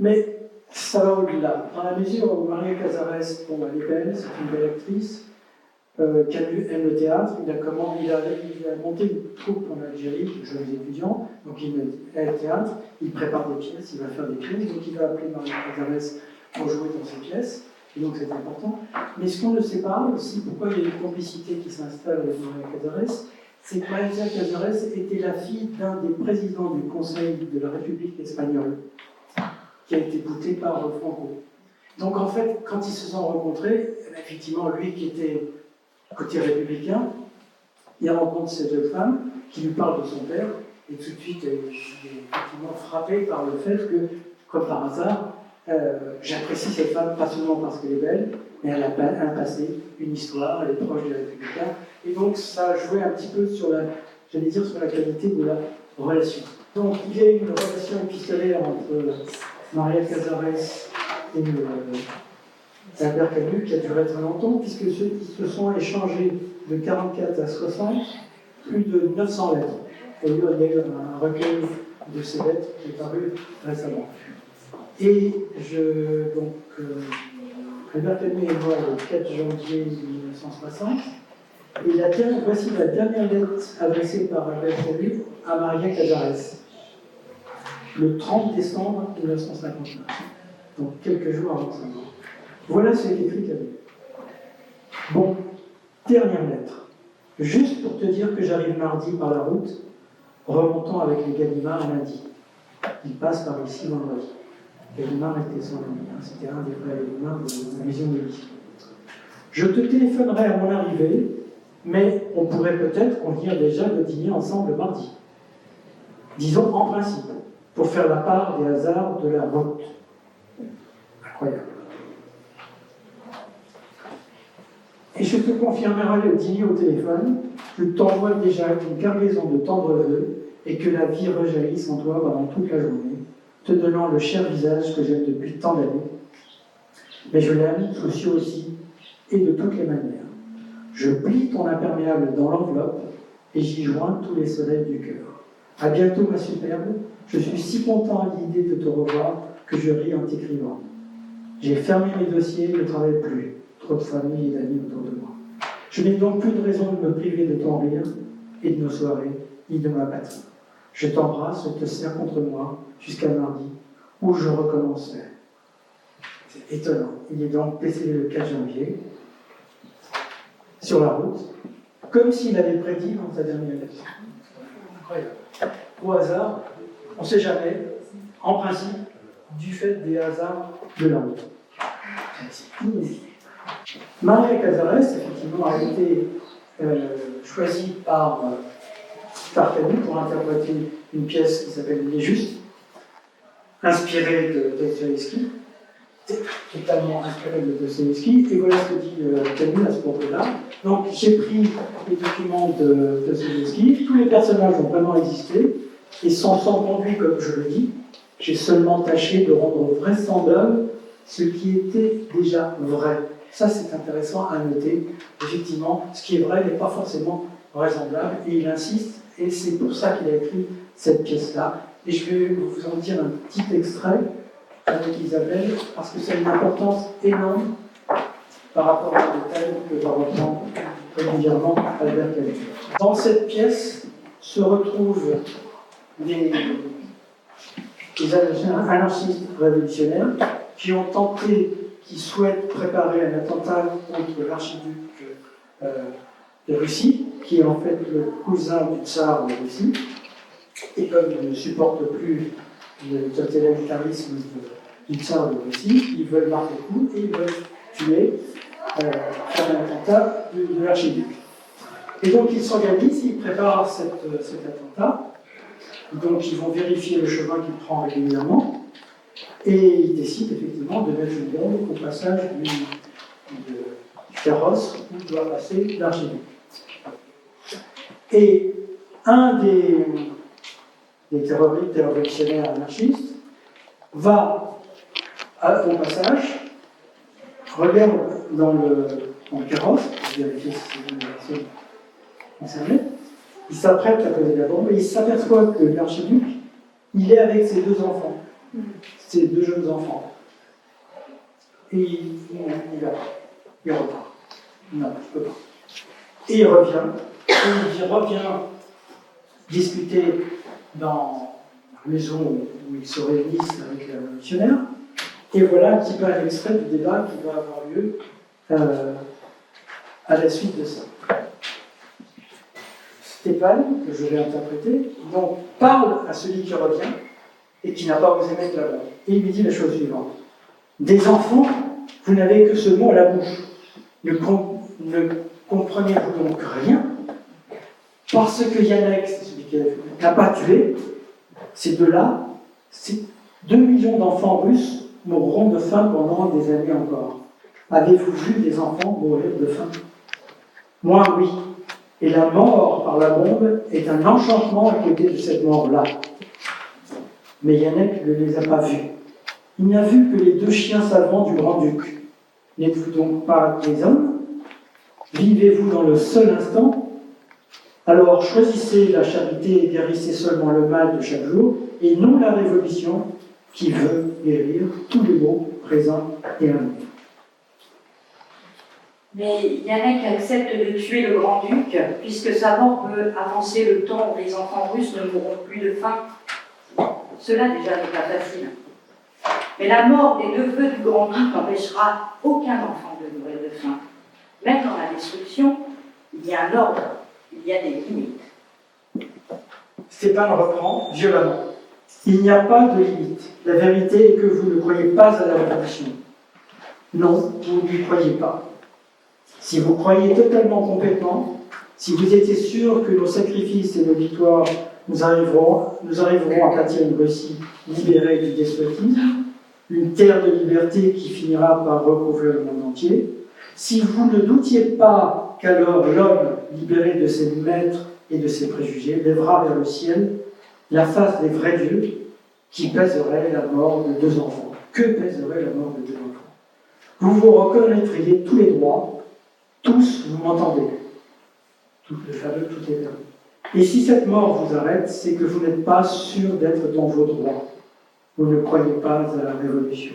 Mais Ça va au-delà. Dans la mesure où Maria Casares, bon, elle est belle, c'est une belle actrice, Camus aime le théâtre, il a monté une troupe en Algérie de jeunes étudiants, donc il aime le théâtre, il prépare des pièces, il va faire des pièces, donc il va appeler Maria Casares pour jouer dans ses pièces, et donc c'est important. Mais ce qu'on ne sait pas aussi, pourquoi il y a une complicité qui s'installe avec Maria Casares, c'est que Maria Casares était la fille d'un des présidents du Conseil de la République espagnole, qui a été bouté par Franco. Donc en fait, quand ils se sont rencontrés, effectivement, lui qui était côté républicain, il rencontre cette jeune femme qui lui parle de son père, et tout de suite, il est effectivement frappé par le fait que, comme par hasard, j'apprécie cette femme pas seulement parce qu'elle est belle, mais elle a un passé, une histoire, elle est proche des républicains, et donc ça a joué un petit peu sur la qualité de la relation. Donc il y a eu une relation épistolaire entre Maria Casares et Albert Camus qui a duré très longtemps, puisque ceux qui se sont échangés de 44 à 60, plus de 900 lettres. D'ailleurs, il y a eu un recueil de ces lettres qui est paru récemment. Et Albert Camus est mort le 4 janvier 1960, et voici la dernière lettre adressée par Albert Camus à Maria Casares, le 30 décembre 1959, donc quelques jours avant sa mort. Voilà ce qu'écrit Camus. Bon, dernière lettre. Juste pour te dire que j'arrive mardi par la route, remontant avec les Gallimards lundi. Il passe par ici vendredi. Gallimard était son ami, c'était un des vrais Gallimards de la maison de vie. Je te téléphonerai à mon arrivée, mais on pourrait peut-être convenir déjà de dîner ensemble mardi. Disons en principe, pour faire la part des hasards de la route. Incroyable. Et je te confirmerai le dîner au téléphone, je t'envoie déjà une cargaison de tendres vœux et que la vie rejaillisse en toi pendant toute la journée, te donnant le cher visage que j'aime depuis tant d'années. Mais je l'aime, soucieux aussi, et de toutes les manières. Je plie ton imperméable dans l'enveloppe et j'y joins tous les soleils du cœur. À bientôt, ma superbe, je suis si content à l'idée de te revoir que je ris en t'écrivant. J'ai fermé mes dossiers, ne travaille plus. Trop de famille et d'amis autour de moi. Je n'ai donc plus de raison de me priver de ton rire et de nos soirées, ni de ma patrie. Je t'embrasse et te serre contre moi jusqu'à mardi, où je recommencerai. C'est étonnant. Il est donc décédé le 4 janvier, sur la route, comme s'il avait prédit dans sa dernière lettre. Incroyable. Au hasard, on ne sait jamais, en principe, du fait des hasards de la route. C'est inédit. Maria Casares, effectivement, a été choisie par Camus pour interpréter une pièce qui s'appelle Les Justes, inspirée de Dostoïevski, totalement inspirée de Dostoïevski, et voilà ce que dit Camus à ce propos-là. Donc j'ai pris les documents de Dostoïevski, tous les personnages ont vraiment existé, et sont conduits comme je le dis. J'ai seulement tâché de rendre vraisemblable ce qui était déjà vrai. Ça, c'est intéressant à noter. Effectivement, ce qui est vrai n'est pas forcément vraisemblable, et il insiste, et c'est pour ça qu'il a écrit cette pièce-là. Et je vais vous en dire un petit extrait avec Isabelle, parce que ça a une importance énorme par rapport au détail que va reprendre régulièrement Albert Camus. Dans cette pièce se retrouvent des anarchistes révolutionnaires qui ont tenté, qui souhaitent préparer un attentat contre l'archiduc de Russie, qui est en fait le cousin du tsar de Russie, et comme ils ne supportent plus le totalitarisme du tsar de Russie, ils veulent marquer le coup et ils veulent tuer, faire un attentat de l'archiduc. Et donc ils s'organisent, ils préparent cet attentat, donc ils vont vérifier le chemin qu'il prend régulièrement, et ils décident effectivement de mettre une bombe au passage du carrosse où doit passer l'archiduc. Et un des terroristes révolutionnaires anarchistes va au passage, regarde dans le carrosse, pour vérifier si c'est une personne concernée, il s'apprête à poser la bombe et il s'aperçoit que l'archiduc, il est avec ses deux enfants, ses deux jeunes enfants. et il va. Il repart. Non, je peux pas. Et il revient discuter dans la maison où ils se réunissent avec les révolutionnaires. Et voilà un petit peu un extrait du débat qui va avoir lieu à la suite de ça. Stéphane, que je vais interpréter, donc parle à celui qui revient et qui n'a pas osé mettre la bombe. Et il lui dit la chose suivante. Des enfants, vous n'avez que ce mot à la bouche. Ne comprenez-vous donc rien? Parce que Yannick, c'est celui qui n'a pas tué, ces deux-là, 2 millions d'enfants russes mourront de faim pendant des années encore. Avez-vous vu des enfants mourir de faim? Moi, oui. Et la mort par la bombe est un enchantement à côté de cette mort-là. Mais Yannick ne les a pas vus. Il n'a vu que les 2 chiens savants du grand-duc. N'êtes-vous donc pas des hommes? Vivez-vous dans le seul instant? Alors choisissez la charité et guérissez seulement le mal de chaque jour, et non la révolution qui veut guérir tous les maux présents et à venir. Mais Yannick accepte de tuer le grand-duc, puisque sa mort peut avancer le temps où les enfants russes ne mourront plus de faim. Cela déjà n'est pas facile. Mais la mort des neveux du grand-duc n'empêchera aucun enfant de mourir de faim. Même dans la destruction, il y a un ordre, il y a des limites. Stéphane reprend violemment. Il n'y a pas de limite. La vérité est que vous ne croyez pas à la révolution. Non, vous n'y croyez pas. Si vous croyez totalement, complètement, si vous étiez sûr que nos sacrifices et nos victoires nous arriveront à bâtir une Russie libérée du despotisme, une terre de liberté qui finira par recouvrir le monde entier, si vous ne doutiez pas qu'alors l'homme, libéré de ses maîtres et de ses préjugés, lèvera vers le ciel la face des vrais dieux qui pèserait la mort de 2 enfants. Que pèserait la mort de 2 enfants? Vous vous reconnaîtriez tous les droits, tous, vous m'entendez. Le fameux tout est permis. Et si cette mort vous arrête, c'est que vous n'êtes pas sûr d'être dans vos droits. Vous ne croyez pas à la révolution.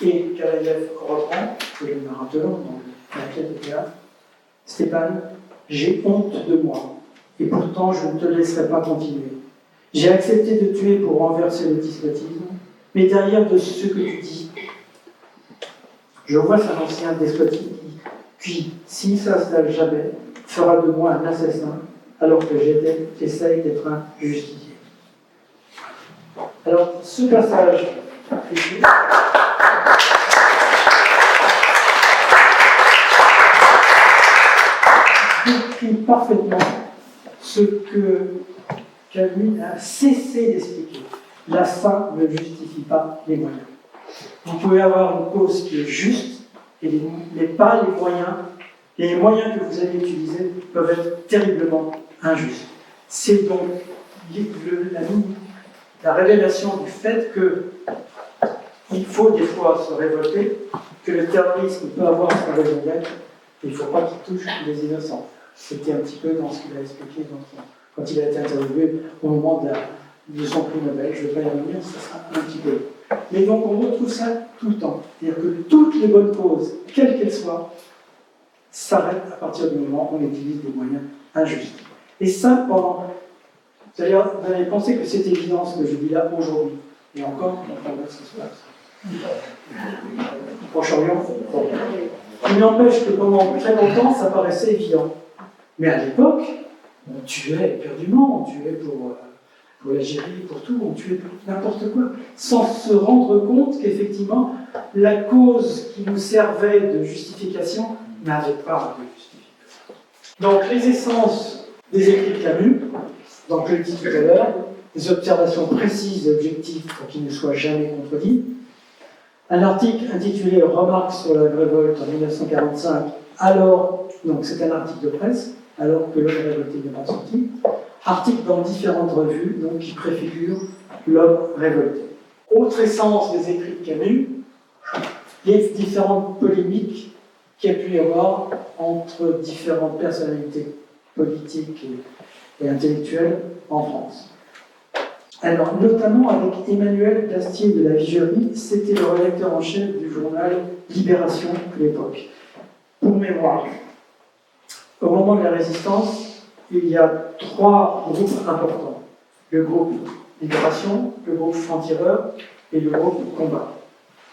Et Karayev reprend, c'est le narrateur dans la pièce de théâtre. Stéphane, j'ai honte de moi, et pourtant je ne te laisserai pas continuer. J'ai accepté de tuer pour renverser le despotisme, mais derrière de ce que tu dis, je vois un ancien despotique qui, s'il ne s'installe jamais, fera de moi un assassin, alors que j'essaye d'être un justicier. Alors, ce passage décrit parfaitement ce que Camus a cessé d'expliquer. La fin ne justifie pas les moyens. Vous pouvez avoir une cause qui est juste, mais pas les moyens. Et les moyens que vous allez utiliser peuvent être terriblement injustes. C'est donc la révélation du fait qu'il faut des fois se révolter, que le terrorisme peut avoir sa raison d'être, et il ne faut pas qu'il touche les innocents. C'était un petit peu dans ce qu'il a expliqué quand il a été interviewé au moment de son prix Nobel. Je ne vais pas y revenir, ça sera un petit peu. Mais donc on retrouve ça tout le temps. C'est-à-dire que toutes les bonnes causes, quelles qu'elles soient, s'arrêtent à partir du moment où on utilise des moyens injustes. Et ça, vous allez penser que c'est évident ce que je dis là aujourd'hui. Et encore, on va voir ce qui se passe. Proche-Orient, il n'empêche que pendant très longtemps, ça paraissait évident. Mais à l'époque, on tuait éperdument, on tuait pour l'Algérie, pour tout, on tuait pour n'importe quoi, sans se rendre compte qu'effectivement, la cause qui nous servait de justification n'avait pas de justification. Donc, les essences des écrits de Camus, donc je l'ai dit tout à l'heure, des observations précises et objectives pour qu'ils ne soient jamais contredits, un article intitulé « Remarques sur la révolte en 1945 », donc c'est un article de presse, alors que l'homme révolté n'est pas sorti, article dans différentes revues, donc qui préfigurent l'homme révolté. Autre essence des écrits de Camus, les différentes polémiques qu'il y a pu y avoir entre différentes personnalités politiques et intellectuelles en France. Alors, notamment avec Emmanuel Dastier de la Vigerie, c'était le rédacteur en chef du journal Libération à l'époque. Pour mémoire, au moment de la Résistance, il y a 3 groupes importants. Le groupe Libération, le groupe Franc-Tireur et le groupe Combat.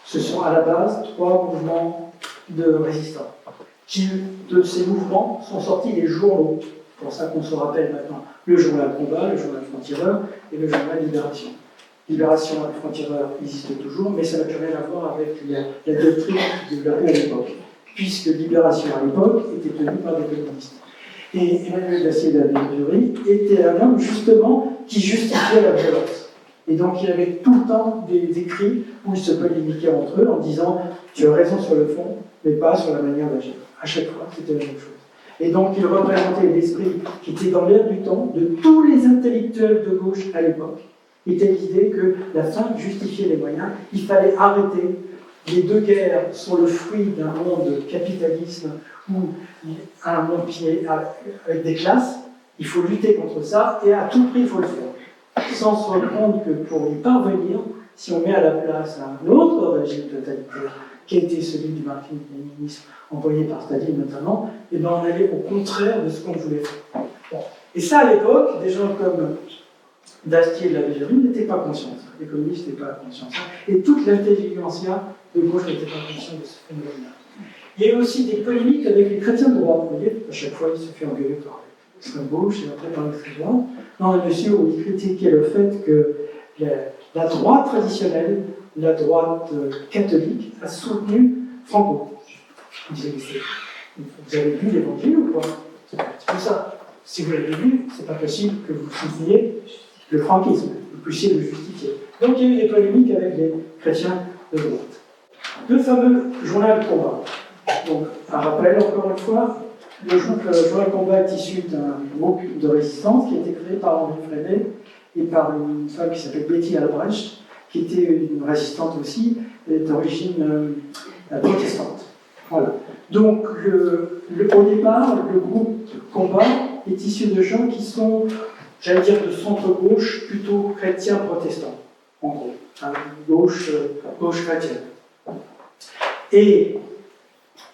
Ce sont à la base 3 mouvements de résistants. Qui, de ces mouvements, sont sortis les journaux. C'est pour ça qu'on se rappelle maintenant le journal Combat, le journal Franc-Tireur et le journal Libération. Libération et Franc-Tireur existent toujours, mais ça n'a plus rien à voir avec la doctrine de la paix à l'époque, puisque Libération à l'époque était tenue par des communistes. Et Emmanuel Dastier de la Vigerie était un homme, justement, qui justifiait la violence. Et donc il y avait tout le temps des écrits où ils se polémiquaient entre eux en disant « tu as raison sur le fond, mais pas sur la manière d'agir ». À chaque fois, c'était la même chose. Et donc il représentait l'esprit qui était dans l'air du temps de tous les intellectuels de gauche à l'époque. Était l'idée que la fin justifiait les moyens, il fallait arrêter. Les 2 guerres sont le fruit d'un monde de capitalisme ou un monde avec des classes. Il faut lutter contre ça et à tout prix il faut le faire. Sans se rendre compte que pour y parvenir, si on met à la place un autre régime totalitaire, qui a été celui du marxisme-léninisme envoyé par Staline notamment, et bien on allait au contraire de ce qu'on voulait faire. Bon. Et ça, à l'époque, des gens comme Dastier de la Vigerie n'étaient pas conscients de ça. Les communistes n'étaient pas conscients de ça. Et toute l'intelligentsia de gauche n'était pas consciente de ce phénomène-là. Il y a eu aussi des polémiques avec les chrétiens de droite. Vous voyez, à chaque fois, il se fait engueuler par l'extrême gauche et après par l'extrême droite. Dans un monsieur où il critiquait le fait que la droite traditionnelle, la droite catholique, a soutenu Franco. Il disait, vous avez lu l'Évangile ou quoi? C'est un petit peu ça. Si vous l'avez lu, c'est pas possible que vous souteniez le franquisme, vous puissiez le justifier. Donc il y a eu des polémiques avec les chrétiens de droite. Le fameux journal Combat. Donc, un rappel encore une fois, le journal Combat est issu d'un groupe de résistance qui a été créé par Henri Freinet et par une femme qui s'appelle Betty Albrecht, qui était une résistante aussi, d'origine protestante. Voilà. Donc, au départ, le groupe Combat est issu de gens qui sont, j'allais dire, de centre-gauche, plutôt chrétiens protestants, en gros. Hein, gauche chrétienne. Et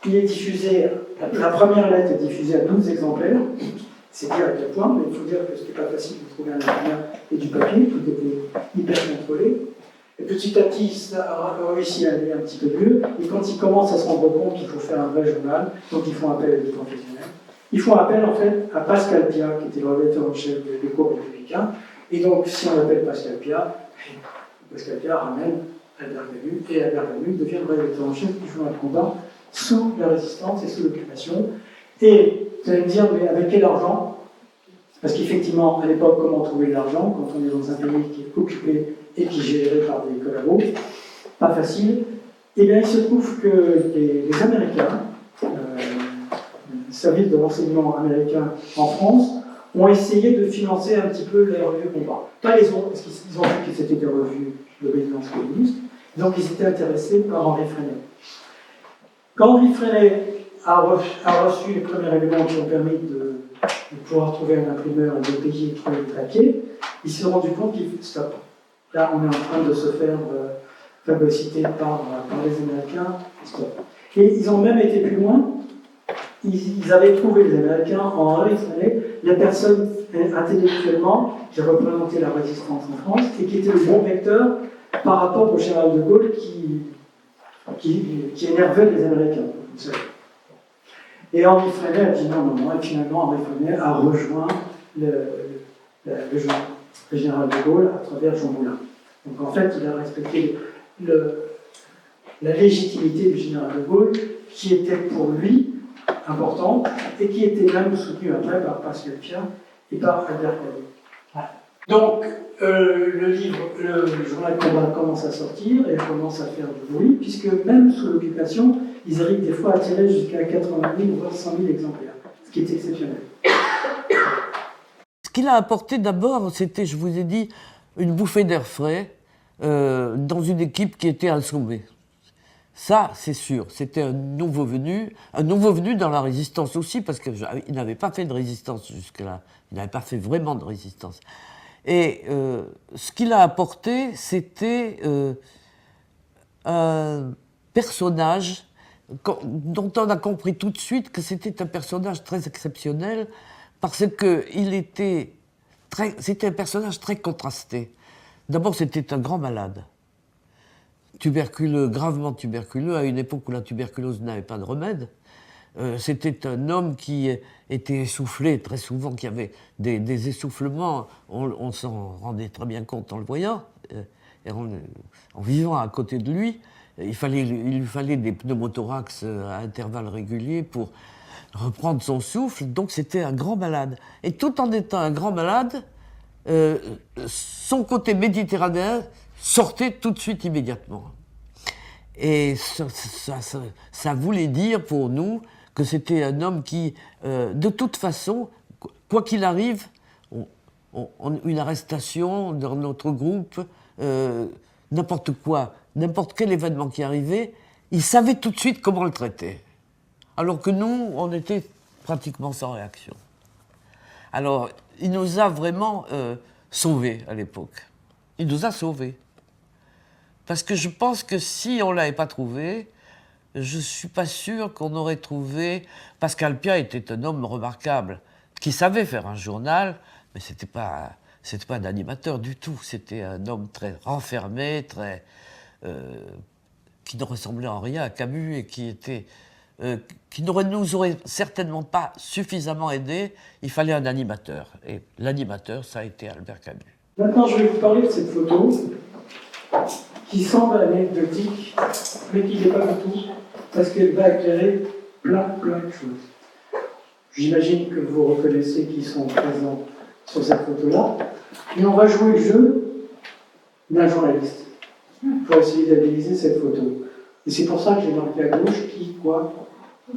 il est diffusé, la première lettre est diffusée à 12 exemplaires, c'est dire à quel point, mais il faut dire que ce n'était pas facile de trouver un imprimeur et du papier, tout était hyper contrôlé. Et petit à petit, ça a réussi à aller un petit peu mieux, et quand ils commencent à se rendre compte qu'il faut faire un vrai journal, donc ils font appel à des professionnels. Ils font appel en fait à Pascal Piat, qui était le rédacteur en chef de l'Écho républicain, et donc si on appelle Pascal Piat ramène Albert Camus, et Albert Camus devient le rédacteur en chef du journal Combat sous la résistance et sous l'occupation. Et vous allez me dire, mais avec quel argent? Parce qu'effectivement, à l'époque, comment trouver de l'argent quand on est dans un pays qui est occupé et qui est géré par des collabos? Pas facile. Eh bien, il se trouve que les Américains, le service de renseignement américain en France, ont essayé de financer un petit peu les revues Combat. Pas les autres, parce qu'ils ont vu que c'était des revues d'obédience communiste, donc ils étaient intéressés par Henri Freinet. Quand Henri Freinet a reçu les premiers éléments qui ont permis de pouvoir trouver un imprimeur et de payer et trouver le papier, il s'est rendu compte qu'il faut stop. Là, on est en train de se faire phagocyter par les Américains, stop. Et ils ont même été plus loin. Ils avaient trouvé, les Américains, en Henri Freinet, la personne intellectuellement qui représentait la résistance en France et qui était le bon vecteur par rapport au général de Gaulle qui énervait les Américains. Vous savez. Et Henri Freinet a dit non, et finalement Henri Freinet a rejoint le général de Gaulle à travers Jean Moulin. Donc en fait, il a respecté la légitimité du général de Gaulle, qui était pour lui importante, et qui était même soutenue après par Pascal Piat et par Albert Camus. Donc, le journal Combat commence à sortir et commence à faire du bruit, puisque même sous l'occupation, ils arrivent des fois à tirer jusqu'à 80 000 voire 100 000 exemplaires, ce qui est exceptionnel. Ce qu'il a apporté d'abord, c'était, je vous ai dit, une bouffée d'air frais dans une équipe qui était assommée. Ça, c'est sûr, c'était un nouveau venu dans la résistance aussi, parce qu'il n'avait pas fait de résistance jusque-là, il n'avait pas fait vraiment de résistance. Et ce qu'il a apporté, c'était un personnage dont on a compris tout de suite que c'était un personnage très exceptionnel parce que c'était un personnage très contrasté. D'abord, c'était un grand malade, tuberculeux, gravement tuberculeux, à une époque où la tuberculose n'avait pas de remède. C'était un homme qui était essoufflé très souvent, qui avait des essoufflements. On s'en rendait très bien compte en le voyant, et en vivant à côté de lui. Il lui fallait des pneumothorax à intervalles réguliers pour reprendre son souffle. Donc c'était un grand malade. Et tout en étant un grand malade, son côté méditerranéen sortait tout de suite immédiatement. Et ça voulait dire pour nous que c'était un homme qui, de toute façon, quoi qu'il arrive, une arrestation dans notre groupe, n'importe quoi, n'importe quel événement qui arrivait, il savait tout de suite comment le traiter. Alors que nous, on était pratiquement sans réaction. Alors, il nous a vraiment sauvés à l'époque. Il nous a sauvés. Parce que je pense que si on ne l'avait pas trouvé, je ne suis pas sûr qu'on aurait trouvé... Pascal Piat était un homme remarquable, qui savait faire un journal, mais ce n'était pas un animateur du tout. C'était un homme très renfermé, qui ne ressemblait en rien à Camus et qui nous aurait certainement pas suffisamment aidés. Il fallait un animateur. Et l'animateur, ça a été Albert Camus. Maintenant, je vais vous parler de cette photo qui semble anecdotique, mais qui n'est pas du tout, parce qu'elle va éclairer plein de choses. J'imagine que vous reconnaissez qui sont présents sur cette photo-là. Et on va jouer le jeu d'un journaliste pour essayer d'analyser cette photo. Et c'est pour ça que j'ai marqué à gauche qui, quoi,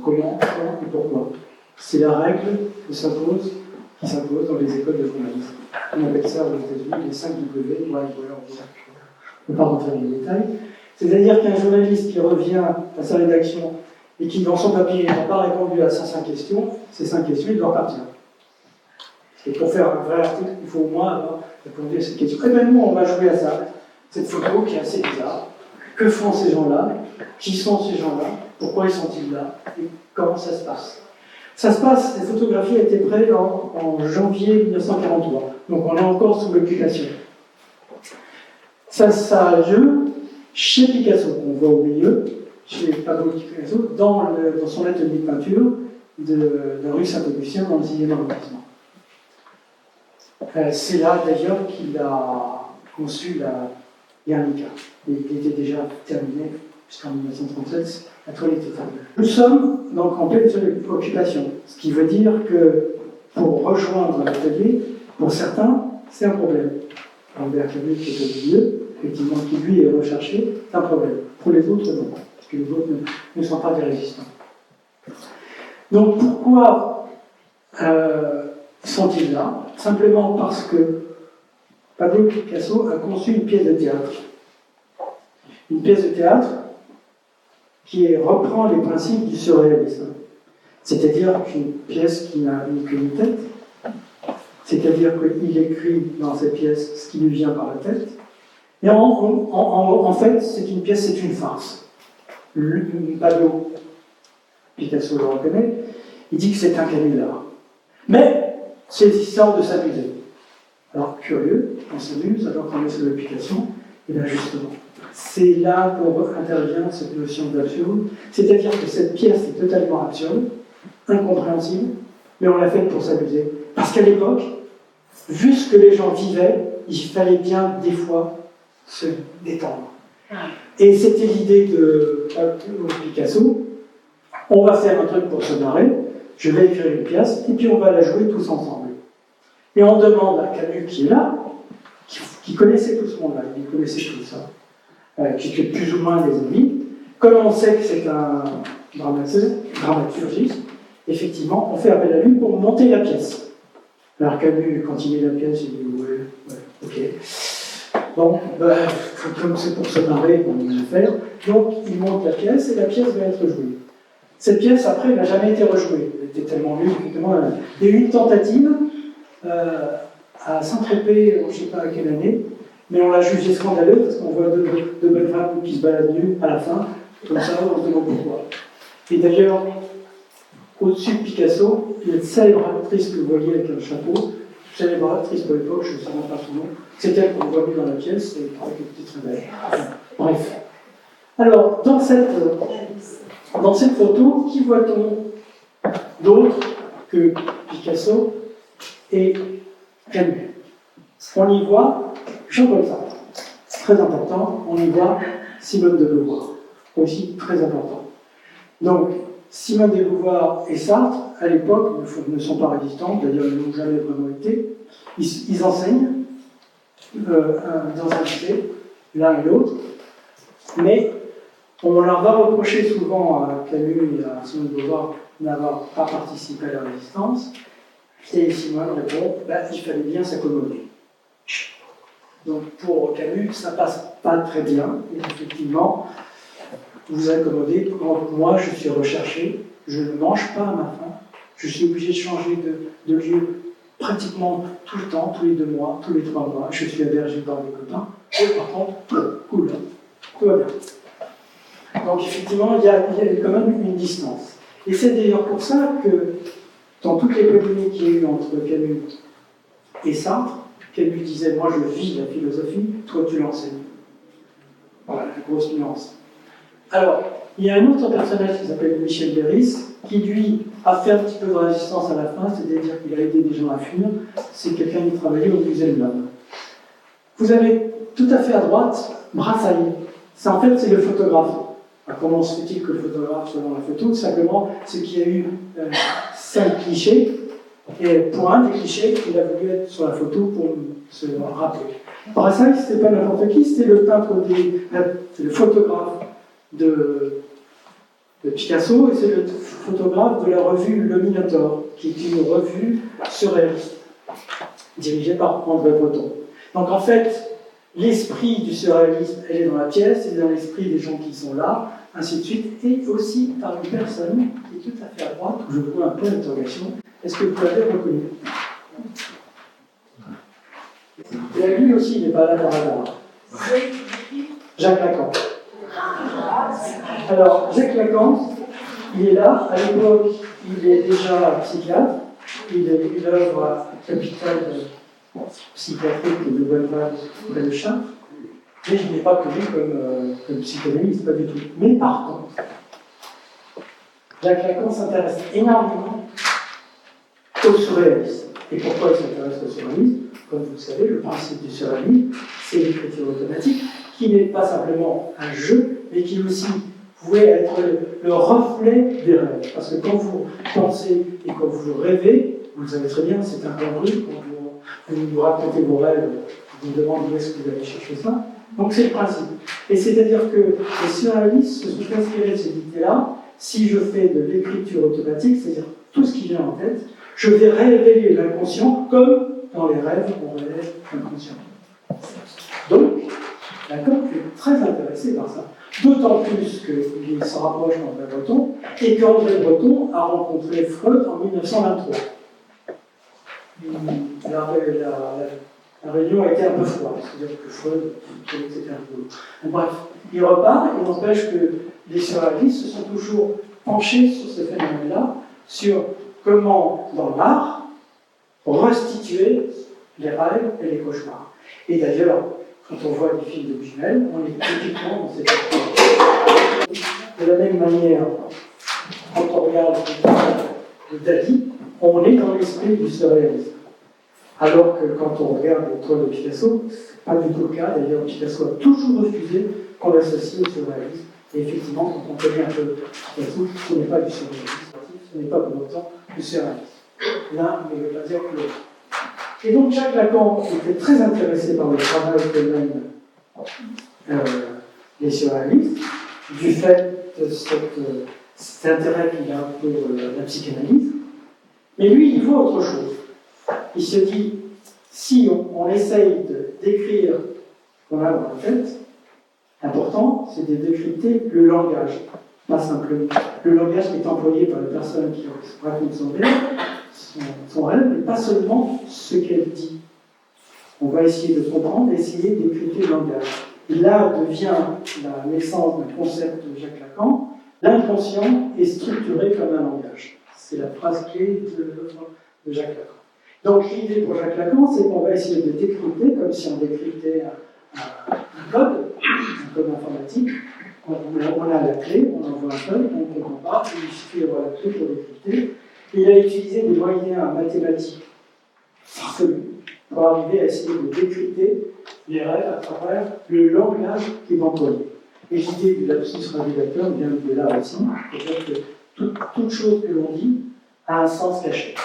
comment, quand et pourquoi. C'est la règle qui s'impose dans les écoles de journalisme. On appelle ça aux États-Unis les 5 W. On ne va pas rentrer dans les détails. C'est-à-dire qu'un journaliste qui revient à sa rédaction et qui, dans son papier, n'a pas répondu à ces 5 questions, il doit partir. Et pour faire un vrai article, il faut au moins avoir répondu à cette question. Et bien nous, on va jouer à ça. Cette photo qui est assez bizarre. Que font ces gens-là? Qui sont ces gens-là? Pourquoi ils sont-ils là? Et comment ça se passe? Ça se passe, cette photographie a été prise en janvier 1943. Donc on est encore sous l'occupation. Ça a lieu chez Picasso, qu'on voit au milieu, chez Pablo Picasso, dans son atelier de peinture de rue Saint-Augustin, dans le 6e arrondissement. C'est là d'ailleurs qu'il a conçu la Guernica. Il était déjà terminé, puisqu'en 1937, la toile était terminée. Nous sommes donc en pleine occupation, ce qui veut dire que pour rejoindre l'atelier, pour certains, c'est un problème. Albert Camus, qui est au milieu, effectivement, qui lui est recherché, c'est un problème. Pour les autres, non, parce que les autres ne sont pas des résistants. Donc pourquoi sont-ils là? Simplement parce que Pablo Picasso a conçu une pièce de théâtre. Une pièce de théâtre qui reprend les principes du surréalisme. C'est-à-dire qu'une pièce qui n'a ni qu'une tête, c'est-à-dire qu'il écrit dans cette pièce ce qui lui vient par la tête, et en fait, c'est une pièce, c'est une farce. Pablo Picasso le reconnaît, il dit que c'est un canular. Mais c'est l'histoire de s'amuser. Alors, curieux, on s'amuse alors qu'on est sur l'application, et bien justement, c'est là où intervient cette notion d'absurde, c'est-à-dire que cette pièce est totalement absurde, incompréhensible, mais on l'a faite pour s'amuser. Parce qu'à l'époque, vu ce que les gens vivaient, il fallait bien des fois se détendre. Et c'était l'idée de Picasso, on va faire un truc pour se marrer, je vais écrire une pièce, et puis on va la jouer tous ensemble. Et on demande à Camus qui est là, qui connaissait tout ce monde-là, il connaissait tout ça, qui était plus ou moins des amis, comme on sait que c'est un dramaturgiste, effectivement, on fait appel à lui pour monter la pièce. Alors Camus, quand il lit la pièce, il dit ouais, ok. Bon, comme c'est pour se marrer, on va le faire. Donc il monte la pièce et la pièce va être jouée. Cette pièce, après, n'a jamais été rejouée. Elle était tellement nulle, effectivement. Il y a eu une tentative à Saint-Tropez, je ne sais pas à quelle année, mais on l'a jugé scandaleux parce qu'on voit deux belles femmes qui se baladent nues à la fin, comme ça, on se demande pourquoi. Et d'ailleurs, au-dessus de Picasso, il y a une célèbre actrice que vous voyez avec un chapeau, célèbre actrice pour l'époque, je ne sais même pas son nom, c'est elle qu'on voit dans la pièce, et avec une petite très belle. Bref. Alors, dans cette photo, qui voit-on d'autre que Picasso et Camus? On y voit Jean-Paul Sartre, très important. On y voit Simone de Beauvoir, aussi très important. Donc, Simone de Beauvoir et Sartre, à l'époque, ne sont pas résistants, d'ailleurs ils n'ont jamais vraiment été. Ils enseignent dans un lycée, l'un et l'autre, mais on leur va reprocher souvent à Camus et à Simone de Beauvoir n'avoir pas participé à la résistance, et Simone répond il fallait bien s'accommoder. Donc pour Camus, ça passe pas très bien, et effectivement, vous accommodez. Moi, je suis recherché, je ne mange pas à ma faim, je suis obligé de changer de lieu pratiquement tout le temps, tous les 2 mois, tous les 3 mois, je suis hébergé par des copains, et par contre, cool, tout va bien. Donc effectivement, il y a quand même une distance. Et c'est d'ailleurs pour ça que, dans toutes les polémiques qu'il y a eu entre Camus et Sartre, Camus disait « Moi, je vis la philosophie, toi, tu l'enseignes. » Voilà, la grosse nuance. Alors, il y a un autre personnage qui s'appelle Michel Béris, qui, lui, a fait un petit peu de résistance à la fin, c'est-à-dire qu'il a aidé des gens à fuir. C'est quelqu'un qui travaillait au musée de l'Homme. Vous avez tout à fait à droite Brassailles. En fait, c'est le photographe. Alors, comment se fait-il que le photographe soit dans la photo? Simplement, c'est qu'il y a eu 5 clichés, et pour un des clichés, il a voulu être sur la photo pour se rappeler. Brassailles, c'était pas n'importe qui, c'était le peintre c'est le photographe de Picasso, et c'est le photographe de la revue Le Minotaure, qui est une revue surréaliste, dirigée par André Breton. Donc en fait, l'esprit du surréalisme, elle est dans la pièce, elle est dans l'esprit des gens qui sont là, ainsi de suite, et aussi par une personne qui est tout à fait à droite, où je vois un point d'interrogation. Est-ce que vous l'avez reconnu? Et lui aussi, il n'est pas là par hasard. Jacques Lacan. Alors, Jacques Lacan, il est là, à l'époque, il est déjà psychiatre, il œuvre à l'hôpital psychiatrique de Bonneval, près de Chartres, mais il n'est pas connu comme psychanalyste, pas du tout. Mais par contre, Jacques Lacan s'intéresse énormément au surréalisme. Et pourquoi il s'intéresse au surréalisme? Comme vous le savez, le principe du surréalisme, c'est l'écriture automatique, qui n'est pas simplement un jeu, mais qui aussi pouvait être le reflet des rêves. Parce que quand vous pensez et quand vous rêvez, vous le savez très bien, c'est incongru, quand vous nous racontez vos rêves, vous me demandez où est-ce que vous allez chercher ça. Donc c'est le principe. Et c'est-à-dire que les surréalistes se sont inspirés de cette idée-là. Si je fais de l'écriture automatique, c'est-à-dire tout ce qui vient en tête, je vais révéler l'inconscient comme dans les rêves on révèle l'inconscient. Donc, Lacan est très intéressé par ça. D'autant plus qu'il se rapproche d'André Breton et qu'André Breton a rencontré Freud en 1923. La réunion a été un peu froide, c'est-à-dire que Freud trouvait que c'était un peu... Bref, il repart, il n'empêche que les surréalistes se sont toujours penchés sur ce phénomène-là, sur comment, dans l'art, restituer les rêves et les cauchemars. Et d'ailleurs, quand on voit des films de Buñuel, on est typiquement dans cette époque. De la même manière, quand on regarde le Dali, on est dans l'esprit du surréalisme. Alors que quand on regarde les toiles de Picasso, ce n'est pas du tout le cas. D'ailleurs, Picasso a toujours refusé qu'on l'associe au surréalisme. Et effectivement, quand on connaît un peu Picasso, ce n'est pas du surréalisme, ce n'est pas pour autant du surréalisme. L'un ne veut pas dire que l'autre. Et donc Jacques Lacan était très intéressé par le travail que mènent les surréalistes, du fait de cet intérêt qu'il a pour la psychanalyse. Mais lui, il voit autre chose. Il se dit, si on essaye de décrire ce qu'on a dans la tête, l'important, c'est de décrypter le langage, pas simplement le langage qui est employé par la personne qui raconte son rêve, mais pas seulement ce qu'elle dit. On va essayer de comprendre, essayer d'écouter le langage. Et là devient la naissance d'un concept de Jacques Lacan. L'inconscient est structuré comme un langage. C'est la phrase clé de l'œuvre de Jacques Lacan. Donc l'idée pour Jacques Lacan, c'est qu'on va essayer de décrypter, comme si on décryptait un code informatique. On a la clé, on envoie un code, on ne comprend pas, il suffit d'avoir la clé pour décrypter. Et il a utilisé des moyens mathématiques farfelus pour arriver à essayer de décrypter les rêves à travers le langage qui est employé. Et l'idée du lapsus révélateur vient de là aussi, c'est-à-dire que toute chose que l'on dit a un sens caché.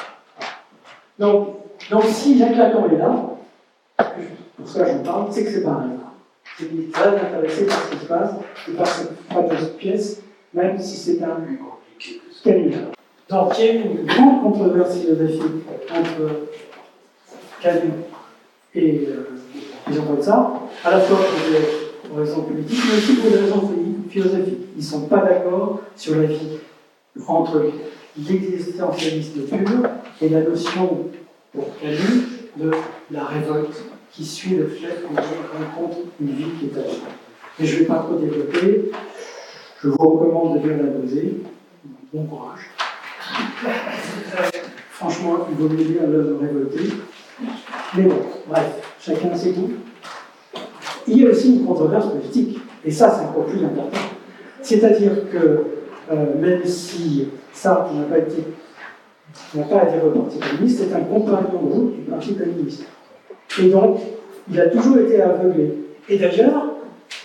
Donc si Jacques Lacan est là, pour ça j'en parle, c'est que c'est pas un rêve. C'est qu'il est très intéressé par ce qui se passe et par cette fameuse pièce, même si c'est un canular. Donc il y a eu une grande controverse philosophique entre Camus et Jean-Paul Sartre, à la fois pour des raisons politiques, mais aussi pour des raisons philosophiques. Ils ne sont pas d'accord sur la vie entre l'existentialisme pur et la notion, pour Camus, de la révolte qui suit le fait qu'on rencontre une vie qui est agile. Mais je ne vais pas trop développer, je vous recommande de bien la doser. Bon courage. Franchement, il vaut mieux lire l'œuvre révoltée. Mais bon, bref, chacun ses goûts. Il y a aussi une controverse politique, et ça c'est encore plus important. C'est-à-dire que même si Sartre n'a pas adhéré au Parti communiste, c'est un compagnon de route du Parti communiste. Et donc, il a toujours été aveuglé. Et d'ailleurs,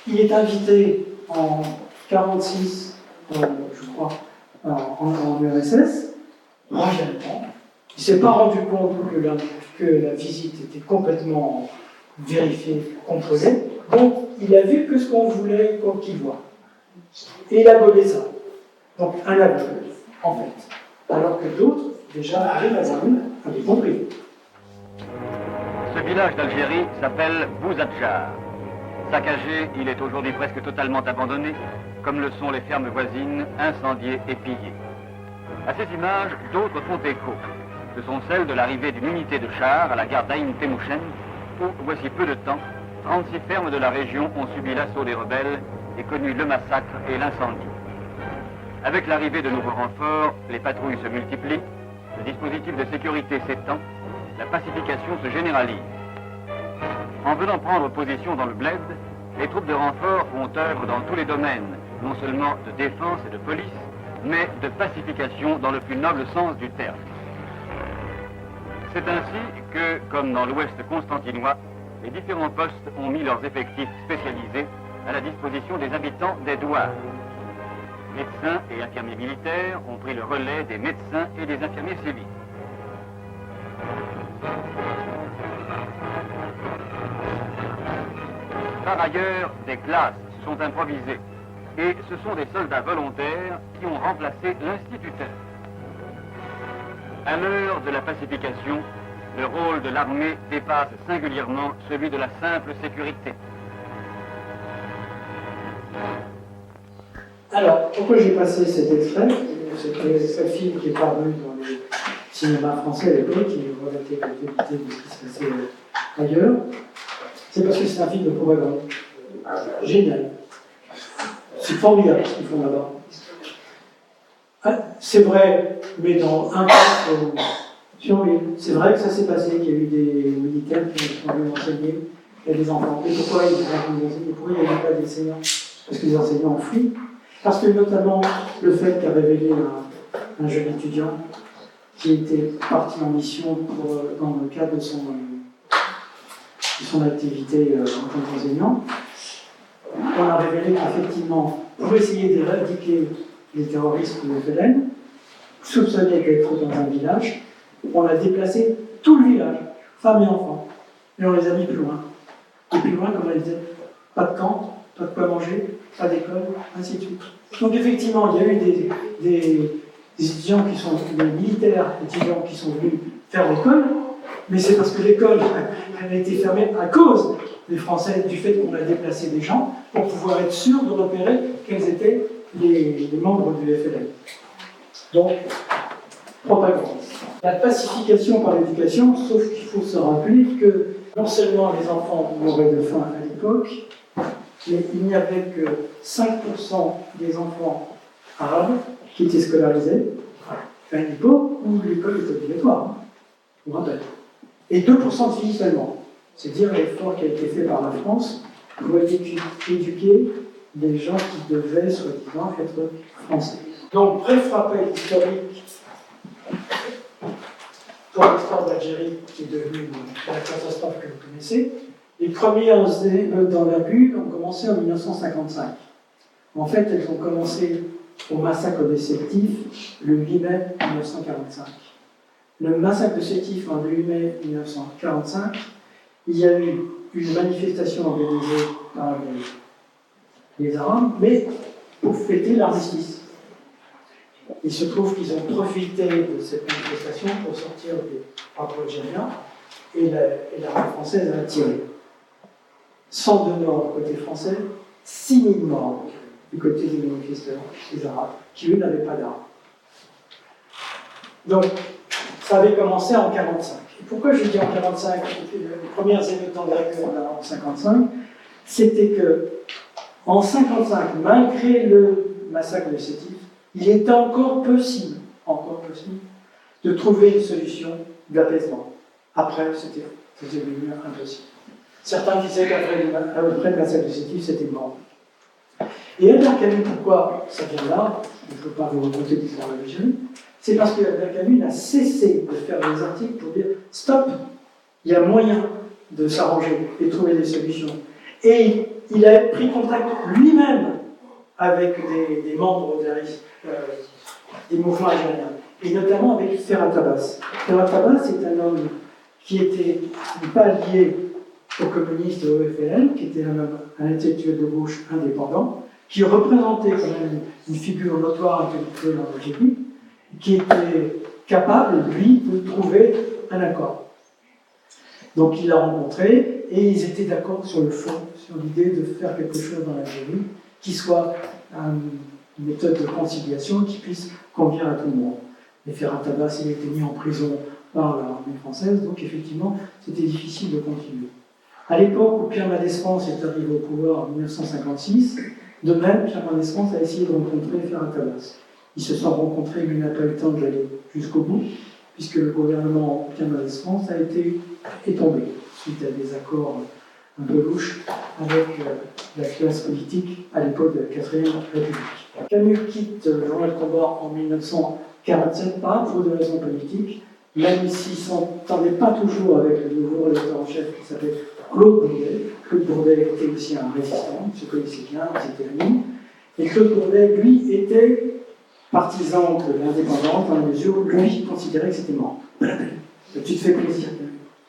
il est invité en 1946, je crois, en URSS, royalement. Il ne s'est pas rendu compte que la visite était complètement vérifiée, contrôlée. Donc, il a vu que ce qu'on voulait qu'il voit. Et il a gommé ça. Donc, un aveugle, en fait. Alors que d'autres, déjà, arrivent à avaient compris. Ce village d'Algérie s'appelle Bouzadjar. Saccagé, il est aujourd'hui presque totalement abandonné, comme le sont les fermes voisines, incendiées et pillées. À ces images, d'autres font écho. Ce sont celles de l'arrivée d'une unité de chars à la gare d'Aïn-Temouchen, où, voici peu de temps, 36 fermes de la région ont subi l'assaut des rebelles et connu le massacre et l'incendie. Avec l'arrivée de nouveaux renforts, les patrouilles se multiplient, le dispositif de sécurité s'étend, la pacification se généralise. En venant prendre position dans le bled, les troupes de renfort font œuvre dans tous les domaines, non seulement de défense et de police, mais de pacification dans le plus noble sens du terme. C'est ainsi que, comme dans l'ouest constantinois, les différents postes ont mis leurs effectifs spécialisés à la disposition des habitants des douanes. Médecins et infirmiers militaires ont pris le relais des médecins et des infirmiers civils. Par ailleurs, des classes se sont improvisées et ce sont des soldats volontaires qui ont remplacé l'instituteur. À l'heure de la pacification, le rôle de l'armée dépasse singulièrement celui de la simple sécurité. Alors, pourquoi j'ai passé cet extrait? C'est un film qui est paru dans les cinémas français à l'époque, qui relatait l'actualité de ce qui se passait ailleurs. C'est parce que c'est un film de propagande. Génial. C'est formidable ce qu'ils font là-bas. C'est vrai, mais dans un cas sur l'île. C'est vrai que ça s'est passé, qu'il y a eu des militaires qui sont venus enseigner, il y a des enfants. Et pourquoi ils ont venus enseigner? Pourquoi il n'y avait pas d'enseignants? Parce que les enseignants ont fui. Parce que notamment le fait qu'a révélé un jeune étudiant qui était parti en mission dans le cadre de son activité en tant qu'enseignant, on a révélé qu'effectivement, pour essayer d'éradiquer les terroristes de FLN, soupçonnés d'être dans un village, on a déplacé tout le village, femmes et enfants, et on les a mis plus loin. Et plus loin, comme on disait, pas de camp, pas de quoi manger, pas d'école, ainsi de suite. Donc effectivement, il y a eu des étudiants qui sont, des militaires étudiants qui sont venus faire l'école, mais c'est parce que l'école a été fermée à cause des Français, du fait qu'on a déplacé des gens pour pouvoir être sûr de repérer quels étaient les membres du FLN. Donc, propagandiste. La pacification par l'éducation, sauf qu'il faut se rappeler que non seulement les enfants mouraient de faim à l'époque, mais il n'y avait que 5% des enfants arabes qui étaient scolarisés à une époque où l'école était obligatoire, hein, je vous rappelle. Et 2% de filles seulement. C'est dire l'effort qui a été fait par la France pour éduquer des gens qui devaient, soi-disant, être français. Donc, bref rappel historique pour l'histoire d'Algérie, qui est devenue la catastrophe que vous connaissez. Les premières émeutes d'envergure ont commencé en 1955. En fait, elles ont commencé au massacre de Sétif le 8 mai 1945. Le massacre de Sétif en 8 mai 1945, il y a eu une manifestation organisée par les Arabes, mais pour fêter l'armistice. Il se trouve qu'ils ont profité de cette manifestation pour sortir des drapeaux algériens et l'armée française a tiré. 102 morts du côté français, 6000 morts du côté des manifestants, des Arabes, qui eux n'avaient pas d'armes. Donc, ça avait commencé en 1945. Et pourquoi je dis en 1945, les premières émeutes d'envergure en 1955, c'était que en 1955, malgré le massacre de Sétif, il était encore possible de trouver une solution d'apaisement. Après, c'était devenu impossible. Certains disaient qu'après le massacre de Sétif, c'était mort. Et Albert Camus, pourquoi ça vient là? Je ne veux pas vous raconter l'histoire de l'Algérie. C'est parce que Albert Camus n'a cessé de faire des articles pour dire stop, il y a moyen de s'arranger et de trouver des solutions. Et il a pris contact lui-même avec des membres des mouvements algériens, et notamment avec Ferhat Abbas. Ferhat Abbas est un homme qui était pas lié aux communistes et au FLN, qui était un intellectuel de gauche indépendant, qui représentait quand même une figure notoire intellectuelle en Algérie, qui était capable, lui, de trouver un accord. Donc il l'a rencontré, et ils étaient d'accord sur le fond, sur l'idée de faire quelque chose dans l'Algérie qui soit une méthode de conciliation qui puisse convenir à tout le monde. Et Ferhat Abbas, il a été mis en prison par l'armée française, donc effectivement, c'était difficile de continuer. À l'époque où Pierre Mendès France est arrivé au pouvoir en 1956, de même, Pierre Mendès France a essayé de rencontrer Ferhat Abbas. Ils se sont rencontrés, mais il n'a pas eu le temps d'aller jusqu'au bout, puisque le gouvernement Pierre Mendès France est tombé, suite à des accords un peu louches avec la classe politique à l'époque de la 4e République. Camus quitte le journal de combat en 1947, pas pour des raisons politiques, même s'il ne s'entendait pas toujours avec le nouveau rédacteur en chef qui s'appelait Claude Bourdet. Claude Bourdet était aussi un résistant, il se connaissait bien, ils étaient amis. Et Claude Bourdet, lui, était partisan de l'indépendance dans la mesure où lui considérait que c'était mort. Tu te fais plaisir,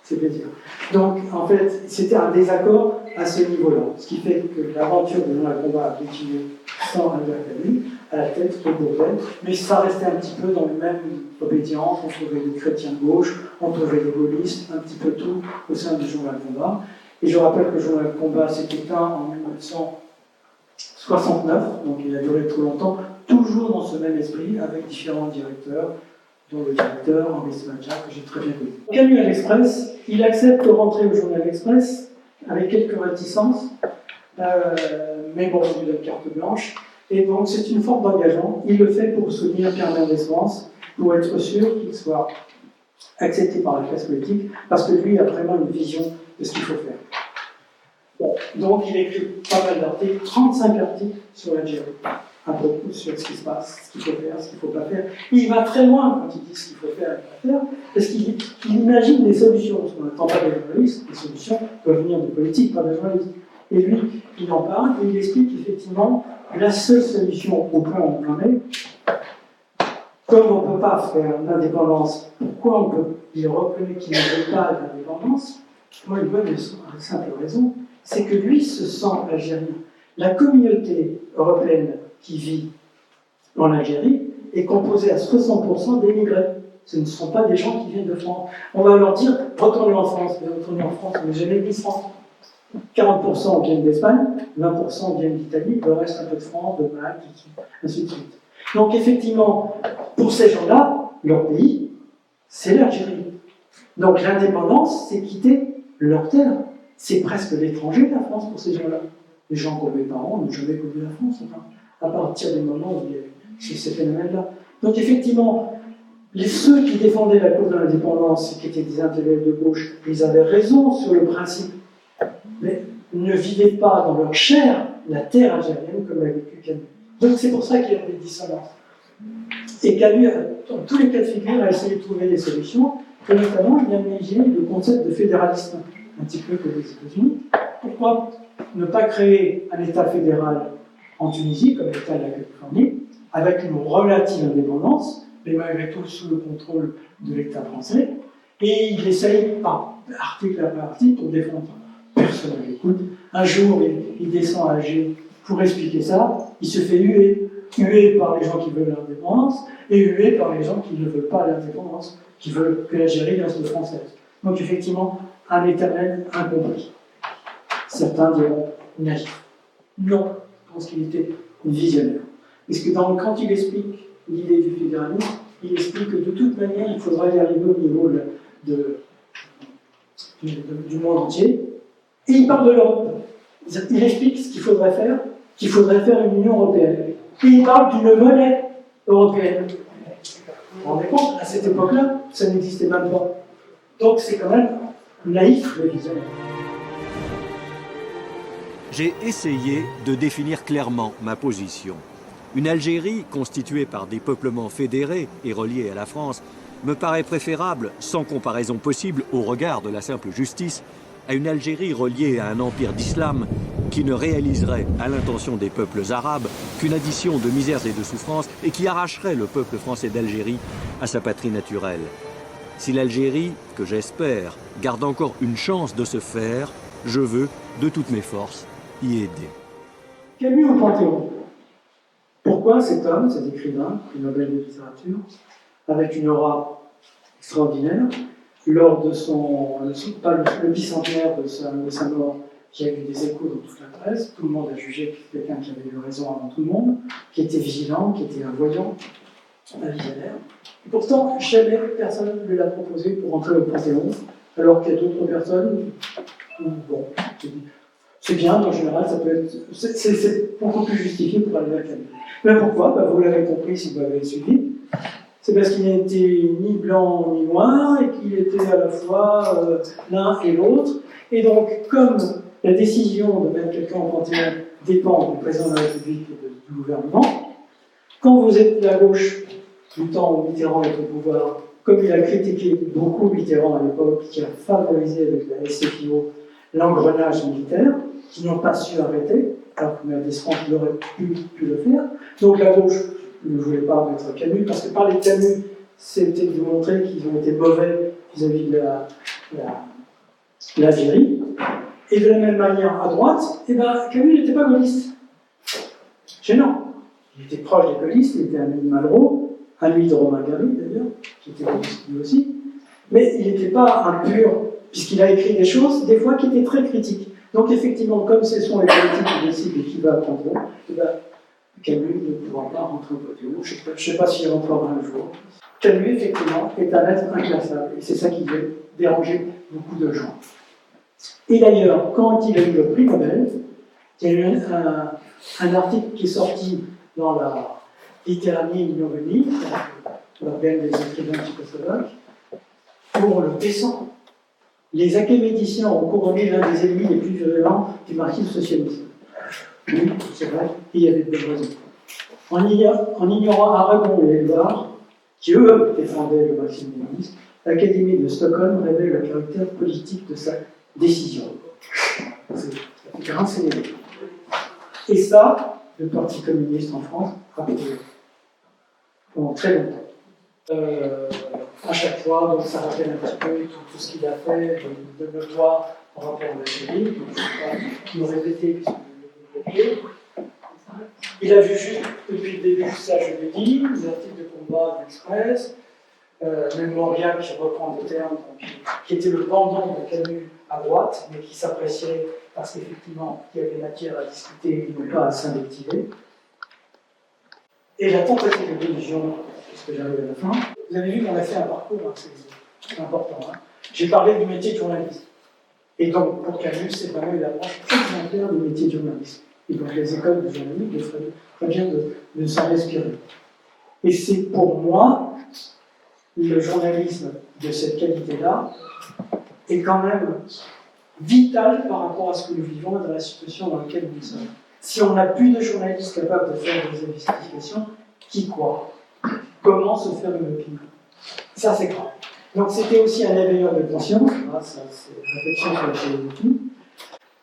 c'est plaisir. Donc, en fait, c'était un désaccord à ce niveau-là. Ce qui fait que l'aventure de Journal de combat a continué sans Albert Camus, à la tête de Bourdet, mais ça restait un petit peu dans le même obédience. On trouvait des chrétiens de gauche, on trouvait des gaullistes, un petit peu tout au sein du Journal de combat. Et je rappelle que le Journal de combat s'est éteint en 1969, donc il a duré trop longtemps, toujours dans ce même esprit, avec différents directeurs, dont le directeur, Henri Smadja, que j'ai très bien connu. Camus à l'Express, il accepte de rentrer au Journal Express avec quelques réticences, mais bon, il a une carte blanche, et donc c'est une forme d'engagement. Il le fait pour soutenir Pierre Mendès France, pour être sûr qu'il soit accepté par la classe politique, parce que lui a vraiment une vision de ce qu'il faut faire. Bon, donc il écrit pas mal d'articles, 35 articles sur l'Algérie, un peu sur ce qui se passe, ce qu'il faut faire, ce qu'il ne faut pas faire. Il va très loin quand il dit ce qu'il faut faire et pas faire, parce qu'il imagine des solutions. Parce qu'on n'attend pas des journalistes, les solutions peuvent venir de politique, pas de journalistes. Et lui, il en parle et il explique effectivement la seule solution au point où on en est, comme on ne peut pas faire l'indépendance, pourquoi on peut lui reconnaître qu'il ne veut pas l'indépendance? Moi, une bonne simple raison, c'est que lui se sent algérien. La communauté européenne qui vit en Algérie est composée à 60% d'émigrés. Ce ne sont pas des gens qui viennent de France. On va leur dire retournez en France, mais retournez en France, mais jamais mis France. 40% viennent d'Espagne, 20% viennent d'Italie, le reste un peu de France, de Malte, ainsi de suite. Donc effectivement, pour ces gens-là, leur pays, c'est l'Algérie. Donc l'indépendance, c'est quitter leur terre. C'est presque l'étranger, la France, pour ces gens-là. Les gens comme mes parents n'ont jamais connu la France, enfin, à partir du moment où il y a eu ces phénomènes-là. Donc effectivement, ceux qui défendaient la cause de l'indépendance, qui étaient des intellectuels de gauche, ils avaient raison sur le principe, mais ne vivaient pas dans leur chair la terre algérienne comme l'a vécu Camus. Donc c'est pour ça qu'il y a des dissonances. Et Camus, dans tous les cas de figure, a essayé de trouver des solutions, et notamment il a imaginé le concept de fédéralisme, un petit peu comme les États-Unis. Pourquoi ne pas créer un État fédéral en Tunisie, comme l'État de la Californie, avec une relative indépendance, mais malgré tout sous le contrôle de l'État français, et il essaye par article après article pour défendre. Personne ne l'écoute. Un jour, il descend à Alger pour expliquer ça, il se fait huer par les gens qui veulent l'indépendance, et huer par les gens qui ne veulent pas l'indépendance, qui veulent que l'Algérie reste française. Donc effectivement, un éternel incompris. Certains diront naïf. Non, je pense qu'il était visionnaire. Parce que quand il explique l'idée du fédéralisme, il explique que de toute manière, il faudra y arriver au niveau du monde entier. Et il parle de l'Europe. Il explique ce qu'il faudrait faire une Union européenne. Et il parle d'une monnaie européenne. Vous vous rendez compte, à cette époque-là, ça n'existait même pas. Donc c'est quand même naïf, le visionnaire. J'ai essayé de définir clairement ma position. Une Algérie constituée par des peuplements fédérés et reliés à la France me paraît préférable, sans comparaison possible au regard de la simple justice, à une Algérie reliée à un empire d'islam qui ne réaliserait, à l'intention des peuples arabes, qu'une addition de misères et de souffrances et qui arracherait le peuple français d'Algérie à sa patrie naturelle. Si l'Algérie, que j'espère, garde encore une chance de se faire, je veux, de toutes mes forces, y aider. Camus au Panthéon. Pourquoi cet homme, cet écrivain, prix Nobel de littérature, avec une aura extraordinaire, lors de le bicentenaire de sa mort, qui a eu des échos dans toute la presse, tout le monde a jugé que c'était quelqu'un qui avait eu raison avant tout le monde, qui était vigilant, qui était un voyant, un visionnaire. Et pourtant, jamais personne ne lui l'a proposé pour entrer au Panthéon, alors qu'il y a d'autres personnes où, bon, c'est bien, en général, ça peut être. C'est beaucoup plus justifié pour aller à Camus. Mais pourquoi ? Vous l'avez compris si vous m'avez suivi. C'est parce qu'il n'était ni blanc ni noir et qu'il était à la fois l'un et l'autre. Et donc, comme la décision de mettre quelqu'un en Panthéon dépend du président de la République et du gouvernement, quand vous êtes de la gauche, du temps où Mitterrand est au pouvoir, comme il a critiqué beaucoup Mitterrand à l'époque, qui a favorisé avec la SFIO l'engrenage militaire, qui n'ont pas su arrêter, alors que Descamps aurait pu le faire. Donc la gauche ne voulait pas mettre Camus, parce que parler de Camus, c'était de montrer qu'ils ont été mauvais vis-à-vis de l'Algérie. Et de la même manière, à droite, Camus n'était pas gaulliste. Gênant. Il était proche des gaullistes, il était un ami de Malraux, ami de Romain Gary d'ailleurs, qui était gaulliste lui aussi, mais il n'était pas un pur, puisqu'il a écrit des choses, des fois, qui étaient très critiques. Donc effectivement, comme ce sont les politiques qui décident et qui va prendre, Camus ne pourra pas rentrer au Panthéon. Je ne sais pas s'il rentrera un jour. Camus, effectivement, est un être inclassable. Et c'est ça qui vient déranger beaucoup de gens. Et d'ailleurs, quand il a eu le prix Nobel, il y a eu un article qui est sorti dans la Literani Noveni, l'organe des écrivains tchécoslovaques, pour le baissant. Les académiciens ont couronné l'un des ennemis les plus virulents du marxisme-socialisme. Oui, c'est vrai, et il y avait de bonnes raisons. En ignorant Aragon et Éluard, qui eux défendaient le marxisme-léninisme, l'Académie de Stockholm révèle le caractère politique de sa décision. C'est renseigné. Et ça, le Parti communiste en France a prouvé pendant très longtemps. À chaque fois, donc ça rappelle un petit peu tout ce qu'il a fait de notoire en rapport à l'Algérie. Donc je ne vais pas me répéter puisque je l'ai développé. Il a vu juste depuis le début, ça je l'ai dit, les articles de combat de l'Express, même Mauriac qui reprend des termes, donc, qui était le pendant de Camus à droite, mais qui s'appréciait parce qu'effectivement il y avait matière à discuter et non pas à s'invectiver. Et la tentative de division, puisque j'arrive à la fin, Vous avez vu qu'on a fait un parcours, hein, c'est important. Hein. J'ai parlé du métier de journaliste. Et donc, pour Camus, c'est vraiment une approche exemplaire du métier de journaliste. Et donc, les écoles de journalisme feraient bien de s'en respirer. Et c'est pour moi, le journalisme de cette qualité-là est quand même vital par rapport à ce que nous vivons et dans la situation dans laquelle nous sommes. Si on n'a plus de journalistes capables de faire des investigations, qui quoi? Comment se faire une opinion? Ça, c'est grave. Donc, c'était aussi un éveilleur de conscience, ça, c'est une réflexion sur la philosophie.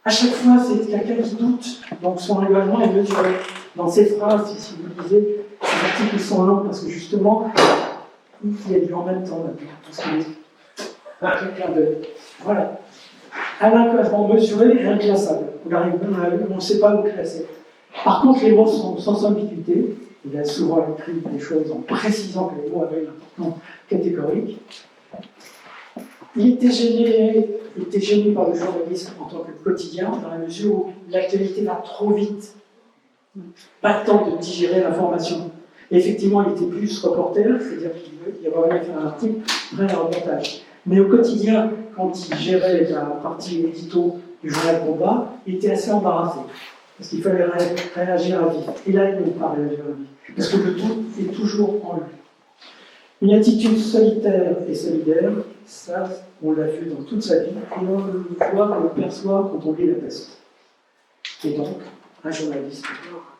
À chaque fois, c'est quelqu'un qui doute, donc son engagement est mesuré. Dans ses phrases, si vous lisez, ces articles sont longs parce que justement, il y a du en même temps là-dedans. Parce qu'il est quelqu'un de. Voilà. Un engagement mesuré et inclassable. On ne sait pas où classer. Par contre, les mots sont sans ambiguïté. Il a souvent écrit des choses en précisant que les mots avaient une importance catégorique. Il était gêné par le journalisme en tant que quotidien, dans la mesure où l'actualité va trop vite. Pas le temps de digérer l'information. Et effectivement, il était plus reporter, c'est-à-dire qu'il avait fait un article, après un reportage. Mais au quotidien, quand il gérait la partie édito du journal Combat, il était assez embarrassé. Parce qu'il fallait réagir à vif. Et là, il ne peut pas réagir à vif. Parce que le doute est toujours en lui. Une attitude solitaire et solidaire, ça, on l'a vu dans toute sa vie, et on le voit, on le perçoit quand on lit La Peste. Et donc, un journaliste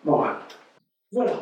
moral. Voilà.